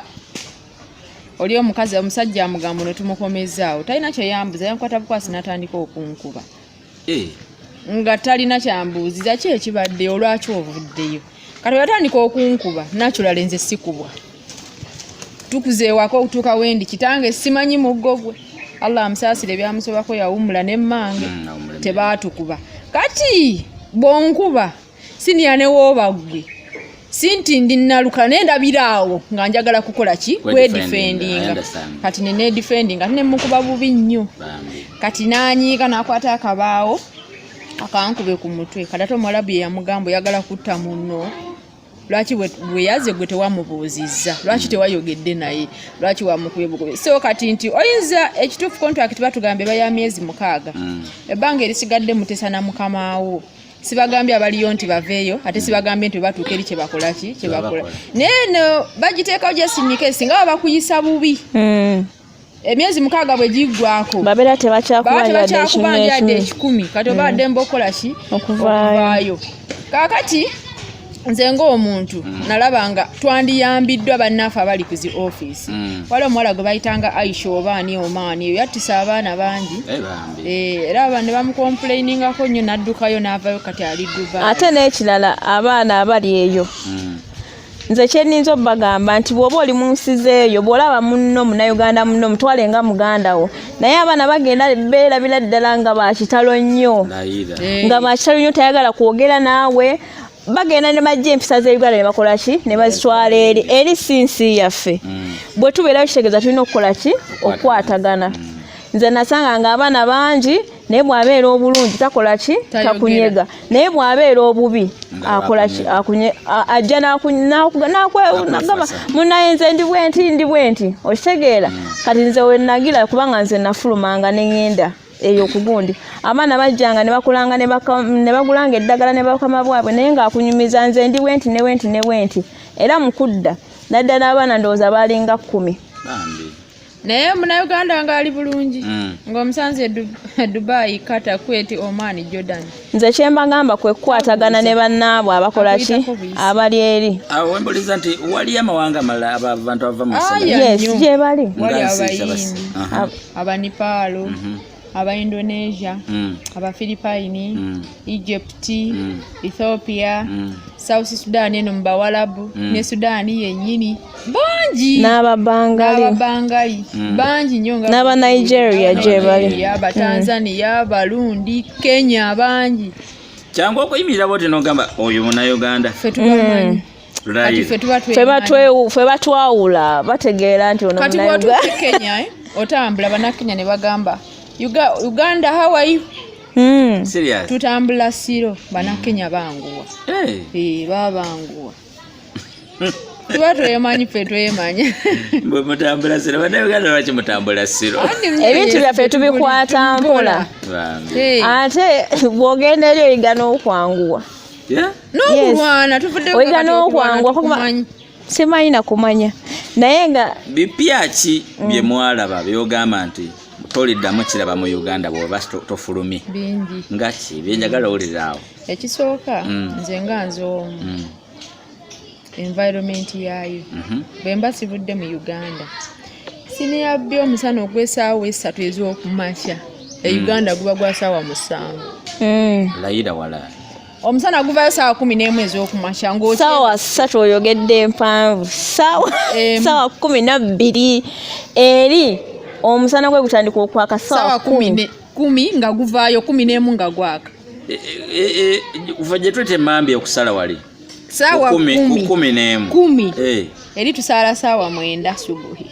oli omukazi omusajja amugamba ne tumukomezaawo talina kyeyambuza yankwata bukwasi natandika okunkuba nga talina kyambuuziza ki ekibadde olwaki ovuddeyo kati yatandika okunkuba nakyolala nze sikubwa tukuzeewako okutuuka wendi kitange simanyi muggo gwe Allah amusaasire ebyamusobako yawumula nemmange tebaatukuba kati bonkuba siniya newooba gwe sinti ndinaluka nendabiraawo nga njagala kukola ki kwedifendinga kati nenedifendinga nemukuba bubi nnyo kati nanyiika nakwata akabaawo akankube ku mutwe kadate Omwarabu yamugamba oyagala kutta munno lwaki bwe yaze gwe tewamubuuzizza lwaki tewayogedde naye lwaki wamukubye bukubi so kati nti oyinza ekituufu contract batugambe baya myezi 6 ebbanga erisigadde mutesa na mukamaawo sibagambye abaliyo nti baveeyo ate sibagambye nti batuuka eri kyebakola ki kyebakola neno bagiteekawo gyasinyika esinga bakuyisa bubi emyezi 6 bwe giggwako babeera tebakyakubanja yadde 10 kati obadde mba okola ki okuvaayo kakati nze ng'omuntu nalabanga twandiyambiddwa bannaffe abali ku zi office waliwo omuwala gwe bayitanga Aisha oba ani omaani eyo yattisa abaana bangi era aba ne bamukomplainingako nnyo n'addukayo n'avayo kati ali Dubai. Ate n'ekirala abaana abali eyo nze kyenninza obbagamba nti bw'oba oli mu nsi zeeyo bw'olaba munno munnayuganda munno mutwale nga muganda wo naye abaana bagenda beerabira ddala nga bakitalo nnyo nga bakitalo nnyo tayagala kwogera naawe bagenda ne bajja empisa z'Uganda ne bakola ki ne bazitwala eri si nsi yaffe bwe tubeerayo kitegeeza tulina okukola ki okwatagana. Nze nasanga nga abaana bangi naye bw'abeera obulungi takola ki takunyega naye bw'abeera obubi akola ki ajja n'akugamba munnaye nze ndi bwenti okitegeera kati nze we nagira kubanga nze nafulumanga ne ŋŋenda eyo okugundi abaana bajjanga ne bakulanga ne bagulanga eddagala ne bakama bwabwe naye ng'akunyumiza nze ndi bwenti ne bwenti era mukudda naddala abaana ndowooza baalinga 10 naye munnayuganda ng'ali bulungi ng'omusanze Dubai, Qatar, Kuwait, Oman, Jordan. Nze kye mbagamba kwe kukwatagana ne bannaabwe abakola ki abali eri. Wembuliza nti wali amawanga amalala abantu abava mu Masaka. Yes, gye bali. Wali abayindi, abanipalo, aba Indonesia, aba Philippines, Egypt, Ethiopia, South Sudan eno mu Bawarabu, ne Sudan yennyini bangi n'ababangali bangi nnyo nga n'aba Nigeria gye bali aba Tanzania Barundi Kenya bangi cyangwa okuyimirira bote n'ogamba oyo Munnayuganda ffe tubamanyi ffe batwawula bategeera nti ono Munnayuganda kati watu Kenya otambula Bannakenya ne bagamba Uganda how are you? Serious? Tutambula siro Bannakenya banguwa babanguwa tuba twemanyi ffe twemanyi bwe mutambula siro Bannayuganda lwaki mutambula siro ebintu byaffe tubikwata mpola ate bw'ogenda eri oyiga n'okwanguwa n'okulwana tuvudde oyiga n'okwanguwa kuba simanyi na kumanya naye nga bipya ki bye mwalaba byogamba nti toliddamu kiraba mu Uganda bw'oba tofulumye bingi nga ki byenjagala owulira awo ekisooka nze nga nze omu environment yaayo bwe mba sivudde mu Uganda siniyabbi omusana ogw'essaawa 3 ez'okumakya Uganda guba gwa ssaawa 7 layira wala omusana guvaayo ssaawa 11 ez'okumakya ssaawa 3 oyogedde mpanvu ssaawa 12 eri omusana gwe gutandika okwaka ssaawa 10 nga guvaayo 11 nga gwaka kuva gye twete emambi okusala wali ssaawa 10 eri tusaala ssaawa 9 subuhi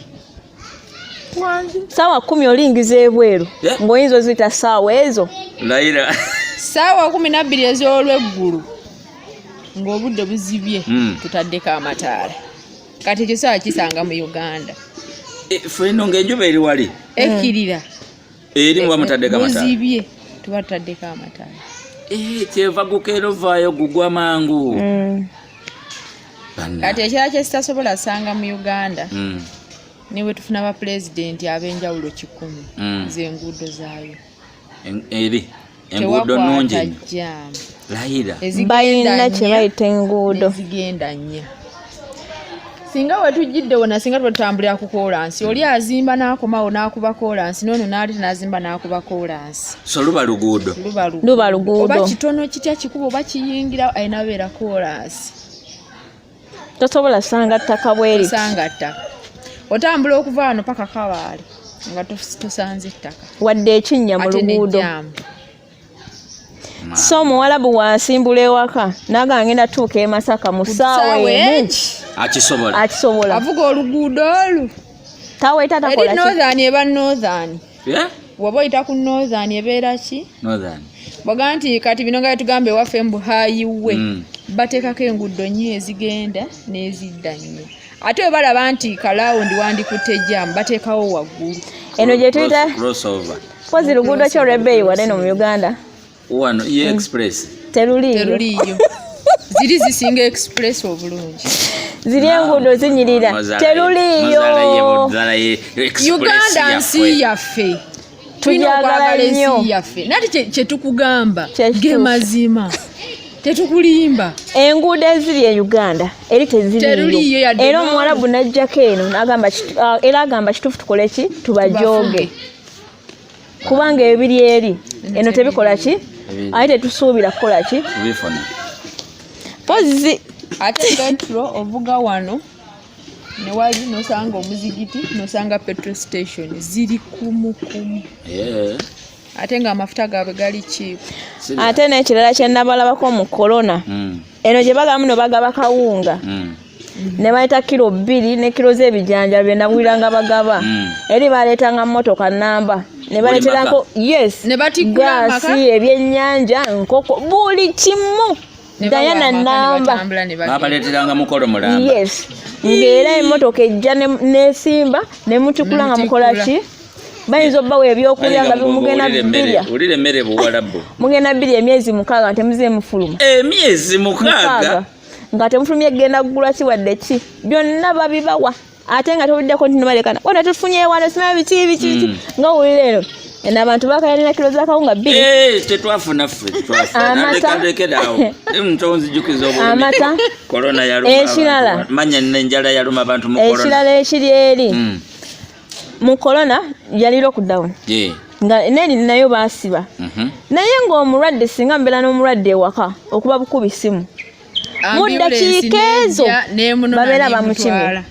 ssaawa 10 olingiza ebweru ng'oyinza oziyita ssaawa ezo layira ssaawa 12 ez'olweggulu ng'obudde buzibye tutaddeko amataala kati ekyo ssaawa kisanga mu Uganda feno ng'enjuba eri wali ekkirira eri muba mutaddeko amataala buzibye tuba tutaddeko amataala kyeva gukeera ovaayo gugwa mangu kati ekirala kye sitasobola sanga mu Uganda niwe tufuna ba president ab'enjawulo 10 z'enguudo zaayo eri enguudo nnungi layira balina kye bayita enguudo zigenda nnya singa wetujjidde wona singa twetambulira ku koolansi oli azimba n'akomawo n'akuba koolansi n'ono n'ali n'azimba n'akuba koolansi so luba luguudo oba kitono kitya kikuba oba kiyingira ayina beera koolansi tosobola sanga ttaka bweri sanga ttaka otambula okuva wano paka Kabaale nga tosanze ttaka wadde ekinnya mu luguudo so Omuwarabu wansimbula ewaka naga ngenda tuuka e Masaka mu ssaawa emu akisobola avuga oluguudo olu taweeta takola ki northern eba northern waba oyita ku northern ebeera ki bwaga nti kati bino nga tugambe waffe mbu hayiwe bateekako enguudo nnyo ezigenda n'ezidda nnyo ate we balaba nti kalawundi wandikutte jamu bateekawo waggulu eno gye tuyita pozi luguudo ki olw'ebbeeyi wano mu Uganda wano ye express teruliyo ziri zisinga express obulungi ziri enguudo zinyirira teruliyo Uganda nsi yaffe tujagala nnyo yaffe nati kye tukugamba ge mazima tetukulimba enguudo eziri e Uganda eri teziriyo era Omuwarabu najjako eno n'agamba era agamba kituufu tukole ki tubajooge kubanga ebiri eri eno tebikola ki ate tetusuubira kukola ki bifuna pozi ate petro ovuga wano ne wali nosanga omuzigiti nosanga petrol station ziri kumukumu ate nga amafuta gaabwe gali cheap ate n'ekirala kye nabalabako mu corona eno gye bagamu no bagaba kawunga ne bayita kilo 2 ne kilo z'ebijanja bye nabuliranga bagaba eri baleetanga mmotoka namba ne baleeterako ne batigula gasi ebyennyanja nkoko buli kimu Diana namba babaleeteranga mukolo mulamba ng'era emmotoka ejja nesimba ne mutukula nga mukola ki bayinza obbawa ebyokulya nga mugenda bbirya ulire emmere Buwarabu mugenda bbirya emyezi 6 temuze mufuluma emyezi 6 nga temufulumye genda kugula ki wadde ki byonna babibawa ate nga tobuddeko nti nobalekana wona tufunye wano simanya biki nga wulire eno n'abantu bakayalina kilo z'akawunga 2 tetwafuna ffe twafuna ntonzijukiza obulumi amata korona yaluma ekirala manya n'enjala yaluma abantu mu korona ekirala ekiri eri mu korona yali lockdown nga neri nayo baasiba naye ng'omulwadde singa mbeera n'omulwadde ewaka okuba bukubi simu mu ddakiika ezo babeera bamukimye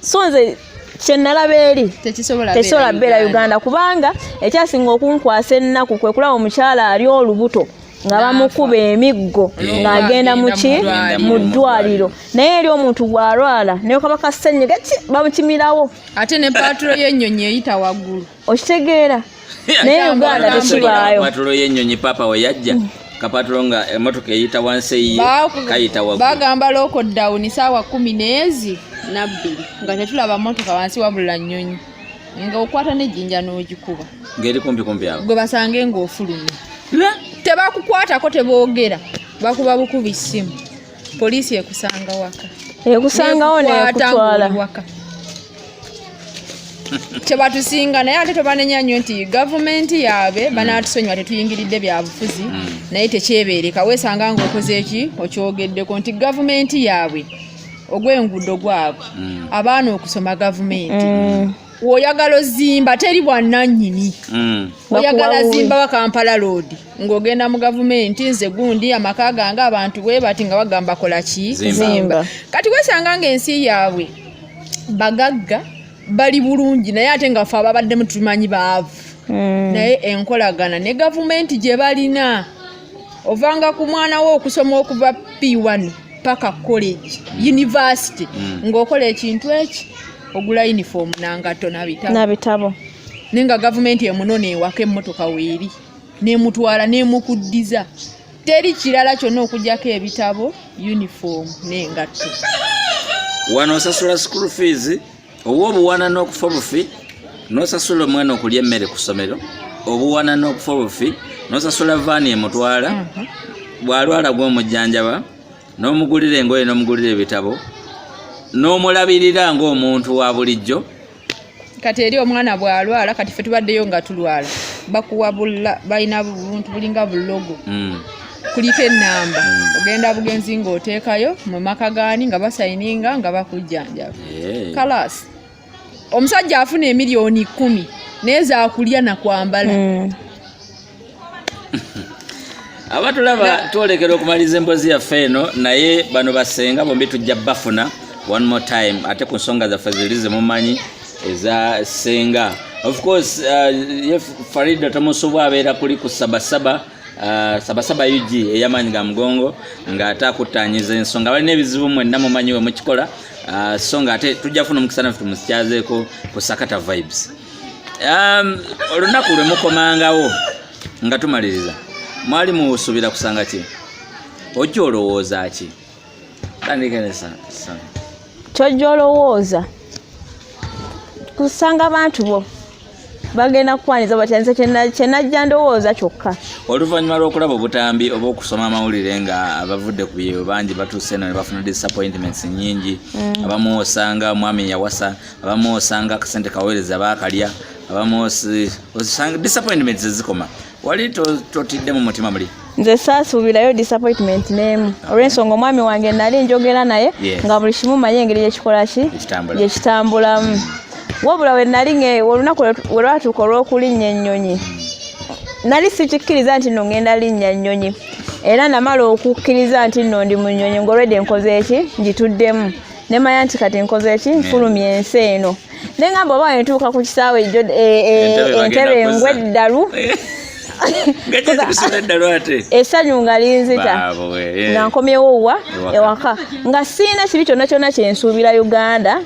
so nze kyenalaba eri tekisobola beera Uganda kubanga ekyasinga okunkwasa ennaku kwe kulaba omukyala ali olubuto nga bamukuba emiggo ng'agenda mu ddwaliro naye eri omuntu bw'alwala naye kaba kasenyiga bamukimirawo ate ne patro y'ennyonyi eyita waggulu okitegeera naye Uganda tekibaayo patro y'ennyonyi papa we yajja kapatro nga emotoka eyita wansi eyiye kayita waggulu bagamba lockdown saawa 10 nga tetulaba motoka wansi wabula nnyonyi nga okwata n'ejjinja n'ogikuba ngeri kumpi awo gwe basange ng'ofulumye tebakukwatako teboogera bakuba bukubi ssimu poliisi ekusanga waka ekusangawo nekutwala tebatusinga naye ate tobanenya nnyo nti gavumenti yaabe banaatusonyiwa tetuyingiridde byabufuzi naye tekyebeereka weesanga ng'okoze eki okyogeddeko nti gavumenti yaabwe ogw'enguudo gwabwe abaana okusoma gavumenti woyagala ozimba teri bwannannyini oyagala zimba wa Kampala Road ng'ogenda mu gavumenti nze gundi amaka gange abantu bwe bati nga bagamba kola ki zimba kati weesanga ng'ensi yaabwe bagagga bali bulungi naye ate nga ffe ababaddemu tumanyi baavu naye enkolagana ne gavumenti gye balina ovanga ku mwana wo okusoma okuva P1 paka college university ng'okola ekintu eki ogula uniform nangato nabitabo nenga gavumenti emunona ewaka emmotoka weeri nemutwala nemukuddiza teri kirala kyonna okugjako ebitabo uniform nengatto wano osasula school fees obuwana n'okufa obufi n'osasula omwana okulya emmere ku ssomero obuwana n'okufa obufi n'osasula vaani emutwala bw'alwala gw'omujjanjaba n'omugulira engoye n'omugulira ebitabo n'omulabirira ng'omuntu wa bulijjo kati eri omwana bw'alwala kati ffe tubaddeyo nga tulwala bakuwa balina buntu bulinga bulogo kuliko ennamba ogenda bugenzi ng'oteekayo mu maka gaani nga basayininga nga bakujjanjaba kalasi omusajja afuna emiliyoni 10 naye zaakulya nakwambala abatulaba twolekera okumaliza emboozi yaffe eno naye bano basenga bombi tujja bafuna one more time ate ku nsonga zaffe ziri zemumanyi eza senga of course Faridah tamusobwa abeera kuli ku sabasaba UG ey'amaanyi ga mugongo ng'ate akuttaanyiza ensonga balina ebizibu mwenna mumanyi we mukikola so nga ate tujja funa omukisa naffe tumusityazeeko ku Sakata vibes olunaku lwe mukomangawo nga tumaliriza mwali musuubira kusanga ki ojja olowooza ki tandikenesa kyojja olowooza kusanga abantu bo bagenda kukwaniza batyanze kyenajja ndowooza kyokka oluvannyuma lw'okulaba obutambi oba okusoma amawulire nga abavudde ku byeyo bangi batuuse eno ne bafuna disappointments nyingi abamu osanga omwami yawasa abamu osanga akasente kaweereza baakalya abamu osanga disappointments ezikoma wali totidde mu mutima muli nze saasuubirayo disappointment n'emu olw'ensonga omwami wange nali njogera naye nga buli kimu manye engeri gyekikola ki gyekitambulamu wabula we nali olunaku we lwatuuka olw'okulinnya ennyonyi nali sikikkiriza nti nno ngenda linnya nnyonyi era namala okukkiriza nti nno ndi mu nnyonyi ng'olwedde nkoze eki ngituddemu nemanya nti kati nkoze eki nfulumya ensi eno nengamba oba entuuka ku kisaawe entebe engweddalu essanyu nga linzita nga nkomyewo wa ewaka nga siina kibi kyonna kyonna kyensuubira Uganda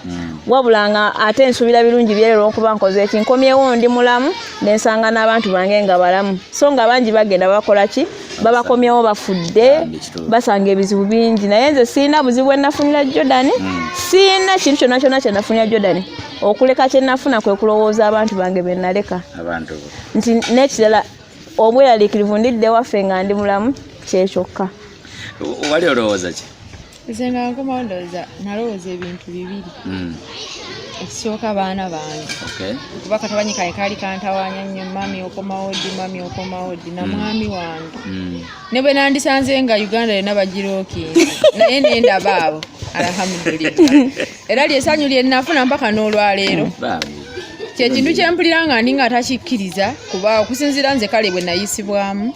wabula nga ate nsuubira birungi byerero okuba nkoze eki nkomyewo ndi mulamu nensanga n'abantu bange nga balamu so nga bangi bagenda bakola ki babakomyewo bafudde basanga ebizibu bingi naye nze siina buzibu bwenafunira Jordan siina kintu kyonna kyonna kyenafunira Jordan okuleka kyenafuna kwe kulowooza abantu bange bennaleka nti n'ekirala obweraliikirivu ndidde waffe nga ndi mulamu kyekyokka wali olowooza ki nze nga nkomawo ndowooza nalowooza ebintu bibiri ekisooka abaana bange kuba katabanyi kaye kaali kantawaanya nnyo mami okomawo ddi na mwami wange ne bwe nandisanze nga Uganda yonna bagirookinga naye nendaba abo alhamdulillah era lyessanyu lye nnafuna mpaka n'olwaleero kyekintu kyempulira nga ndi nga takikkiriza kuba okusinziira nze kale bwe nayisibwamu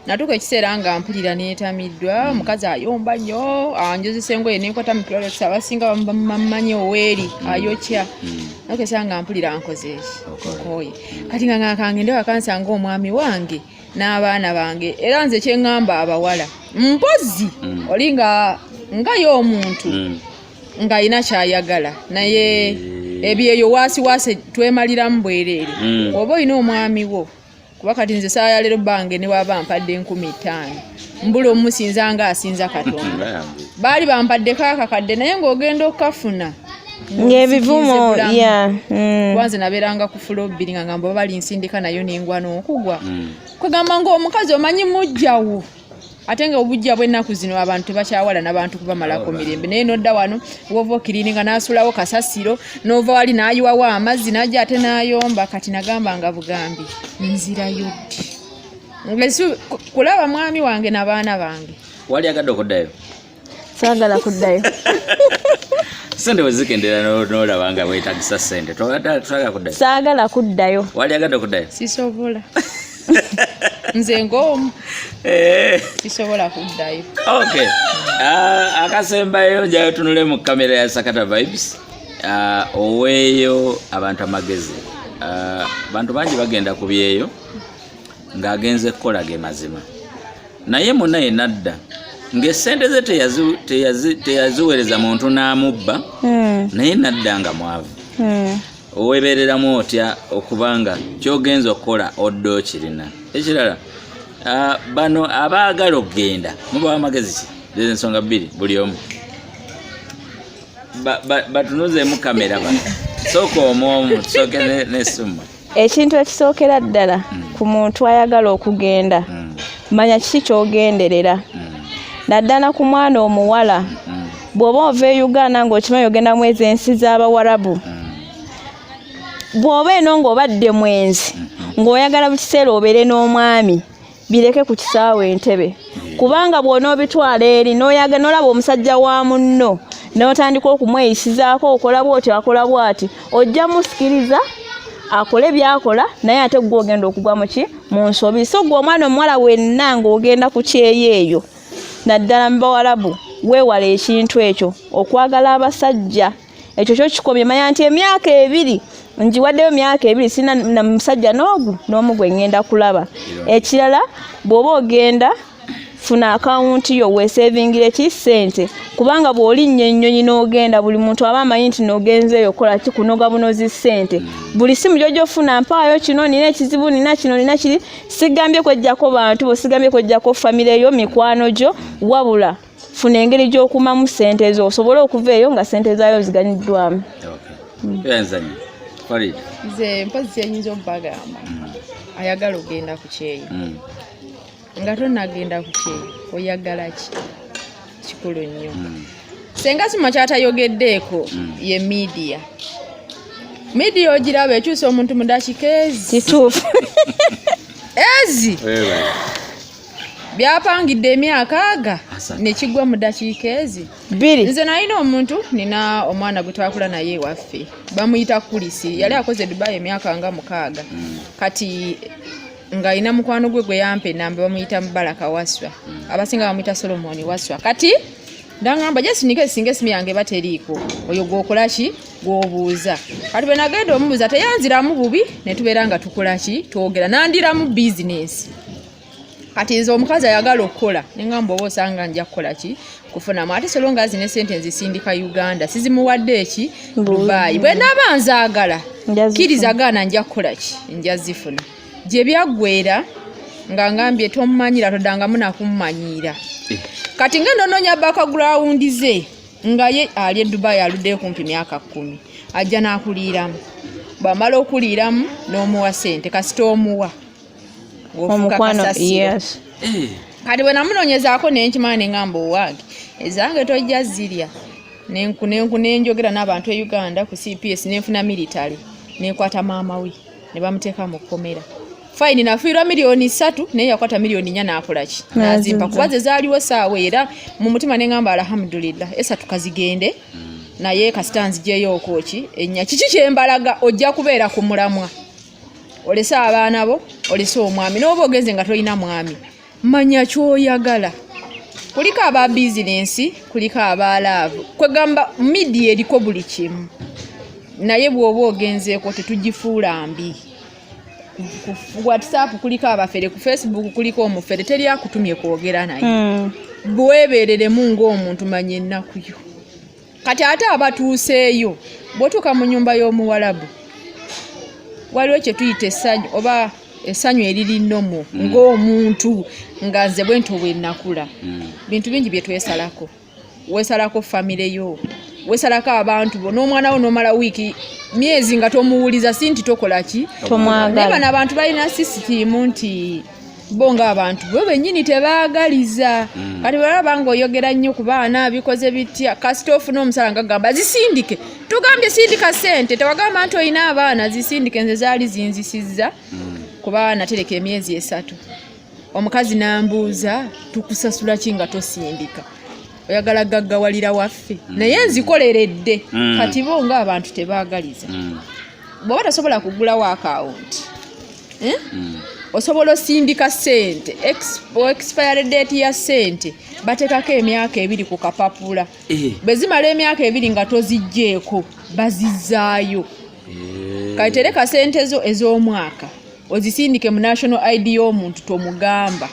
natuuka ekiseera nga mpulira neetamiddwa omukazi ayomba nnyo anjozesa engoye nenkwata mu clothes abasinga bamumanyi oweeri ayokya natuuka ekiseera nga mpulira nkoze nkooye kati nga ngakangende wakansanga omwami wange n'abaana bange era nze kyeŋŋamba abawala mpozi oli nga y'omuntu ng'alina kyayagala naye ebyeyo waasiwaase twemaliramu bwereere oba olina omwami wo kuba kati nze saaya leero bange ne waba mpadde 15,000 mbula omusinza nga asinza Katonda baali bampadde kakakadde naye ng'ogenda okukafuna ng'ebivumo kwanze nabeeranga ku fulo 2 nga ngamba bali nsindika nayo nengwa n'okugwa kwegamba ng'omukazi omanyi mujjawo ate nga obujja bw'ennaku zino abantu tebakyawala n'abantu kubamalako mirembe naye nodda wano wova okiriini nga n'asulawo kasasiro n'ova wali n'ayiwawo amazzi n'ajja ate n'ayomba kati nagamba nga bugambi nzirayo ddi kulaba mwami wange n'abaana bange wali agadde okuddayo saagala kuddayo sente wezikendera n'olaba nga weetagisa sente twagala kuddayo saagala kuddayo wali agadde okuddayo sisobola nze ng'omu sisobola kuddayo okay akasembayo njayo tunule mu kamera ya Sakata Vibes oweeyo abantu amagezi bantu bangi bagenda ku byeyo ng'agenze kukola ge mazima naye muna yenadda ng'essente ze teyaziweereza muntu n'amubba naye nadda nga mwavu owebereramu otya okubanga kyogenza okukola odde okirina ekirala bano abaagala okugenda mubawa amagezi ki ensonga 2 buli omu batunuzeemu kamera bano sooka omwomu tusooke n'essumu ekintu ekisookera ddala ku muntu ayagala okugenda manya kiki kyogenderera naddala ku mwana omuwala bw'oba ova e Uganda ng'okimanyi ogenda mu ezo ensi z'Abawarabu bw'oba eno ng'obadde mwenzi ng'oyagala bukiseera obeere n'omwami bireke ku kisaawe Entebbe kubanga bw'onoobitwala eri n'olaba omusajja wa munno n'otandika okumweyisizaako okola bw'oti akola bw'ati ojja musikiriza akole byakola naye ate gwe ogenda okugwa mu nsobi so gwe omwana omuwala wenna ng'ogenda ku Kyeeyo eyo naddala mu Bawarabu weewala ekintu ekyo okwagala abasajja ekyo kyo kikomye manya nti emyaka 2 njiwaddeyo myaka 2 sina na musajja n'omu gwe ngenda kulaba ekirala bw'oba ogenda funa akawunti yo weesevingire ki ssente kubanga bw'olinnya ennyonyi n'ogenda buli muntu aba amanyi nti n'ogenzeeyo okola ki kunoga bunozi ssente buli simu gy'ojofuna mpaayo kino nina ekizibu nina kino nina kiri sigambye kwejjako bantu bo sigambye kwejjako famire yo mikwano gyo wabula funa engeri gy'okumamu ssente zo osobole okuva eyo nga ssente zaayo ziganyiddwamu Faridah nze mpozi kyenyinza okubagamba ayagala ogenda ku Kyeeyo nga tonnagenda ku Kyeeyo oyagala ki kikulu nnyo senga sima kyatayogeddeeko ye media ogiraba ekyusa omuntu mu dakika ezi kituufu ezi byapangidde emyaka aga nekigwa mu dakiika ezi 2. Nze nalina omuntu nina omwana gwe twakula naye waffe bamuyita Kulisi yali akoze Dubai emyaka nga 6 kati nga ina mukwano gwe yampe namba bamuyita Mubaraka Waswa abasinga bamuyita Solomon Waswa kati ndangamba jesinike singe simi yange bateriiko oyo gokolaki gobuuza kati bwe nagenda omubuuza teyanziramu bubi ne tubeera tukolaki twogera nandiramu business kati nze omukazi ayagala okukola nengamba oba osanga nja kukolaki kufunamu ate solonga zine sente nzisindika Uganda sizimuwadde eki Dubai bwe naba nzaagala kirizagana nja kukolaki nja zifuna gye byaggwera nga ngambye tomumanyira todangamu nakumumanyira kati ngendo nonya background ze nga ye ali Dubai aludde kumpi myaka 10 ajja nakuliramu bamala okuliramu n'omuwa sente kasita omuwa omukwano yes kati bwe namunonyezaako nenkimanya ngamba owange ezange tojja zirya nenjogera n'abantu e Uganda ku CPS nenfuna military nekwata maama we ne bamuteeka mu kkomera fine nafiirwa $3 naye yakwata $4 nakolaki nazimpa kubaze zaaliwo saawa era mu mutima nengamba alhamdulillah esa tukazigende naye kasita nzijeyo okoki ennya kiki kyembalaga ojja kubeera ku mulamwa olesa abaana bo olesa omwami n'oba ogenze nga tolina mwami manya kyoyagala kuliko aba business kuliko aba love kwegamba media eriko buli kimu naye bw'oba ogenzeeko tetugifuula mbi ku WhatsApp kuliko abafere ku Facebook kuliko omufere teri akutumye kwogera naye bwebereremu ng'omuntu manye ennaku yo kati ate abatuuseeyo bwotuuka mu nyumba y'Omuwarabu waliwo kye tuyita essanyu oba essanyu eririnnomo ng'omuntu nga nze bwe nto bwe nnakula bintu bingi bye twesalako weesalako famire yo weesalako abantu bo n'omwana wo n'omala wiiki myezi nga tomuwuliza si nti tokola ki naye bano abantu balina sisitimu nti bo ng'abantu bo bennyini tebaagaliza kati bwalaba ng'oyogera nnyo ku baana bikoze bitya kasita ofuna omusala nga gamba zisindike tugambye sindika ssente tewagamba nti olina abaana zisindike nze zaali zinzisizza ku baana tereka emyezi 3 omukazi n'ambuuza tukusasula ki nga tosindika oyagala gaggawalira waffe naye nzikoleredde kati bo ng'abantu tebaagaliza bw'oba tosobola kugulawo akawunti osobola osindika ssente expire date ya ssente batekako emyaka 2 ku kapapula bwe zimala emyaka 2 nga tozigjeeko bazizaayo kati tereka ssente zo ez'omwaka ozisindike mu national ID y'omuntu tomugamba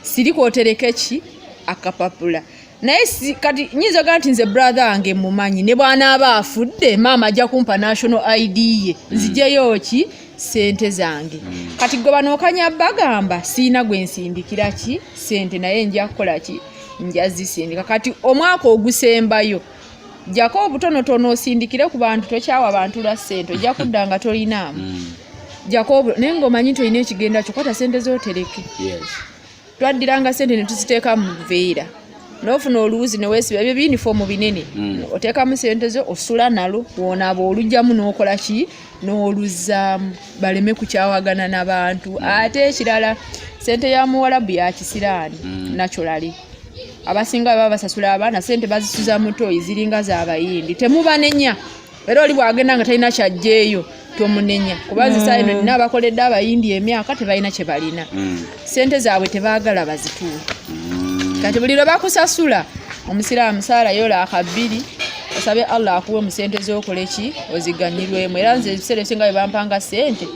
siriko otereke ki akapapula naye kati nyiza ganti nze brother wange mumanyi ne bwana aba afudde mama ajja kumpa national ID ye nzijeyo ki sente zange kati goba nokanya bagamba sina gwe nsindikira ki sente naye nja kukola ki nja zisindika kati omwaka ogusembayo jako obutonotono osindikire ku bantu tokyawa abantu lwa sente ojja kuddanga tolinaamu jako nengo manyi toyina ekigenda kyokata sente zotereke twaddiranga sente ne tuziteeka mu buveera n'ofuna oluwuzi ne weesiba ebyo biyunifomu binene oteekamu sente zo osula nalo woonaaba olugjamu n'okola ki n'oluzzaamu baleme kukyawagana n'abantu ate ekirala sente ya Muwarabu ya kisiraani naturally abasinga baba basasula abaana sente bazisuza mu toyi ziringa z'abayindi temubanenya era oli bwagenda nga talina kyajjeeyo tomunenya kubanze saa eno nina abakoledde abayindi emyaka tebalina kye balina sente zaabwe tebaagala bazituwe kati buli lwe bakusasula omusiraamu saala yola 2 osabe Allah akuwe mu sente z'okole ki oziganyirwemu era nze ebiseera ebisinga bye bampanga sente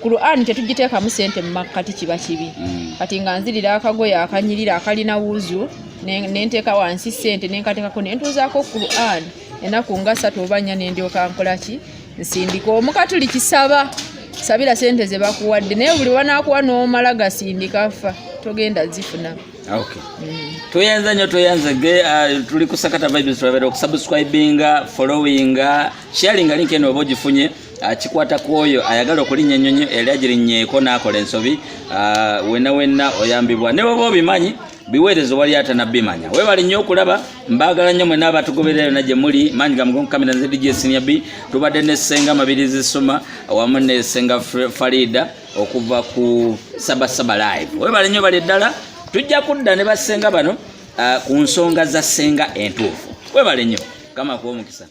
Qur'an tetugiteeka mu sente mu makkati kiba kibi kati nga nzirira akagoye akanyirira akalina wuzu nenteeka wansi sente nenkateekako nentuuzaako Qur'an ennaku nga 3 oba 4 nendyoka nkola ki nsindika omukatuli kisaba sabira sente ze bakuwadde naye buli wanaakuwa n'omala gasindika fa togenda zifuna. Okay. Tuyanza nyo tuyanza ge tuli ku Sakata Vibes Travel subscribinga followinga sharinga link eno obojifunye kikwata kwoyo ayagala okulinya nyonyo eli agirinye ko nakola ensobi wenna oyambibwa ne bobo bimanyi biweerezo wali atanabimanya. Webale nnyo okulaba, mbaagala nnyo mwe n'abatugoberera na gye muli. Manyi ga mugongo kamera nze DJ.Senior'B, tubadde ne Ssenga Mabirizi Suma awamu ne Ssenga Faridah okuva ku Saba Live. Webale nnyo bali ddala, tujja kudda ne bassenga bano ku nsonga za Ssenga entuufu. Webale nnyo, kama kuwa omukisa.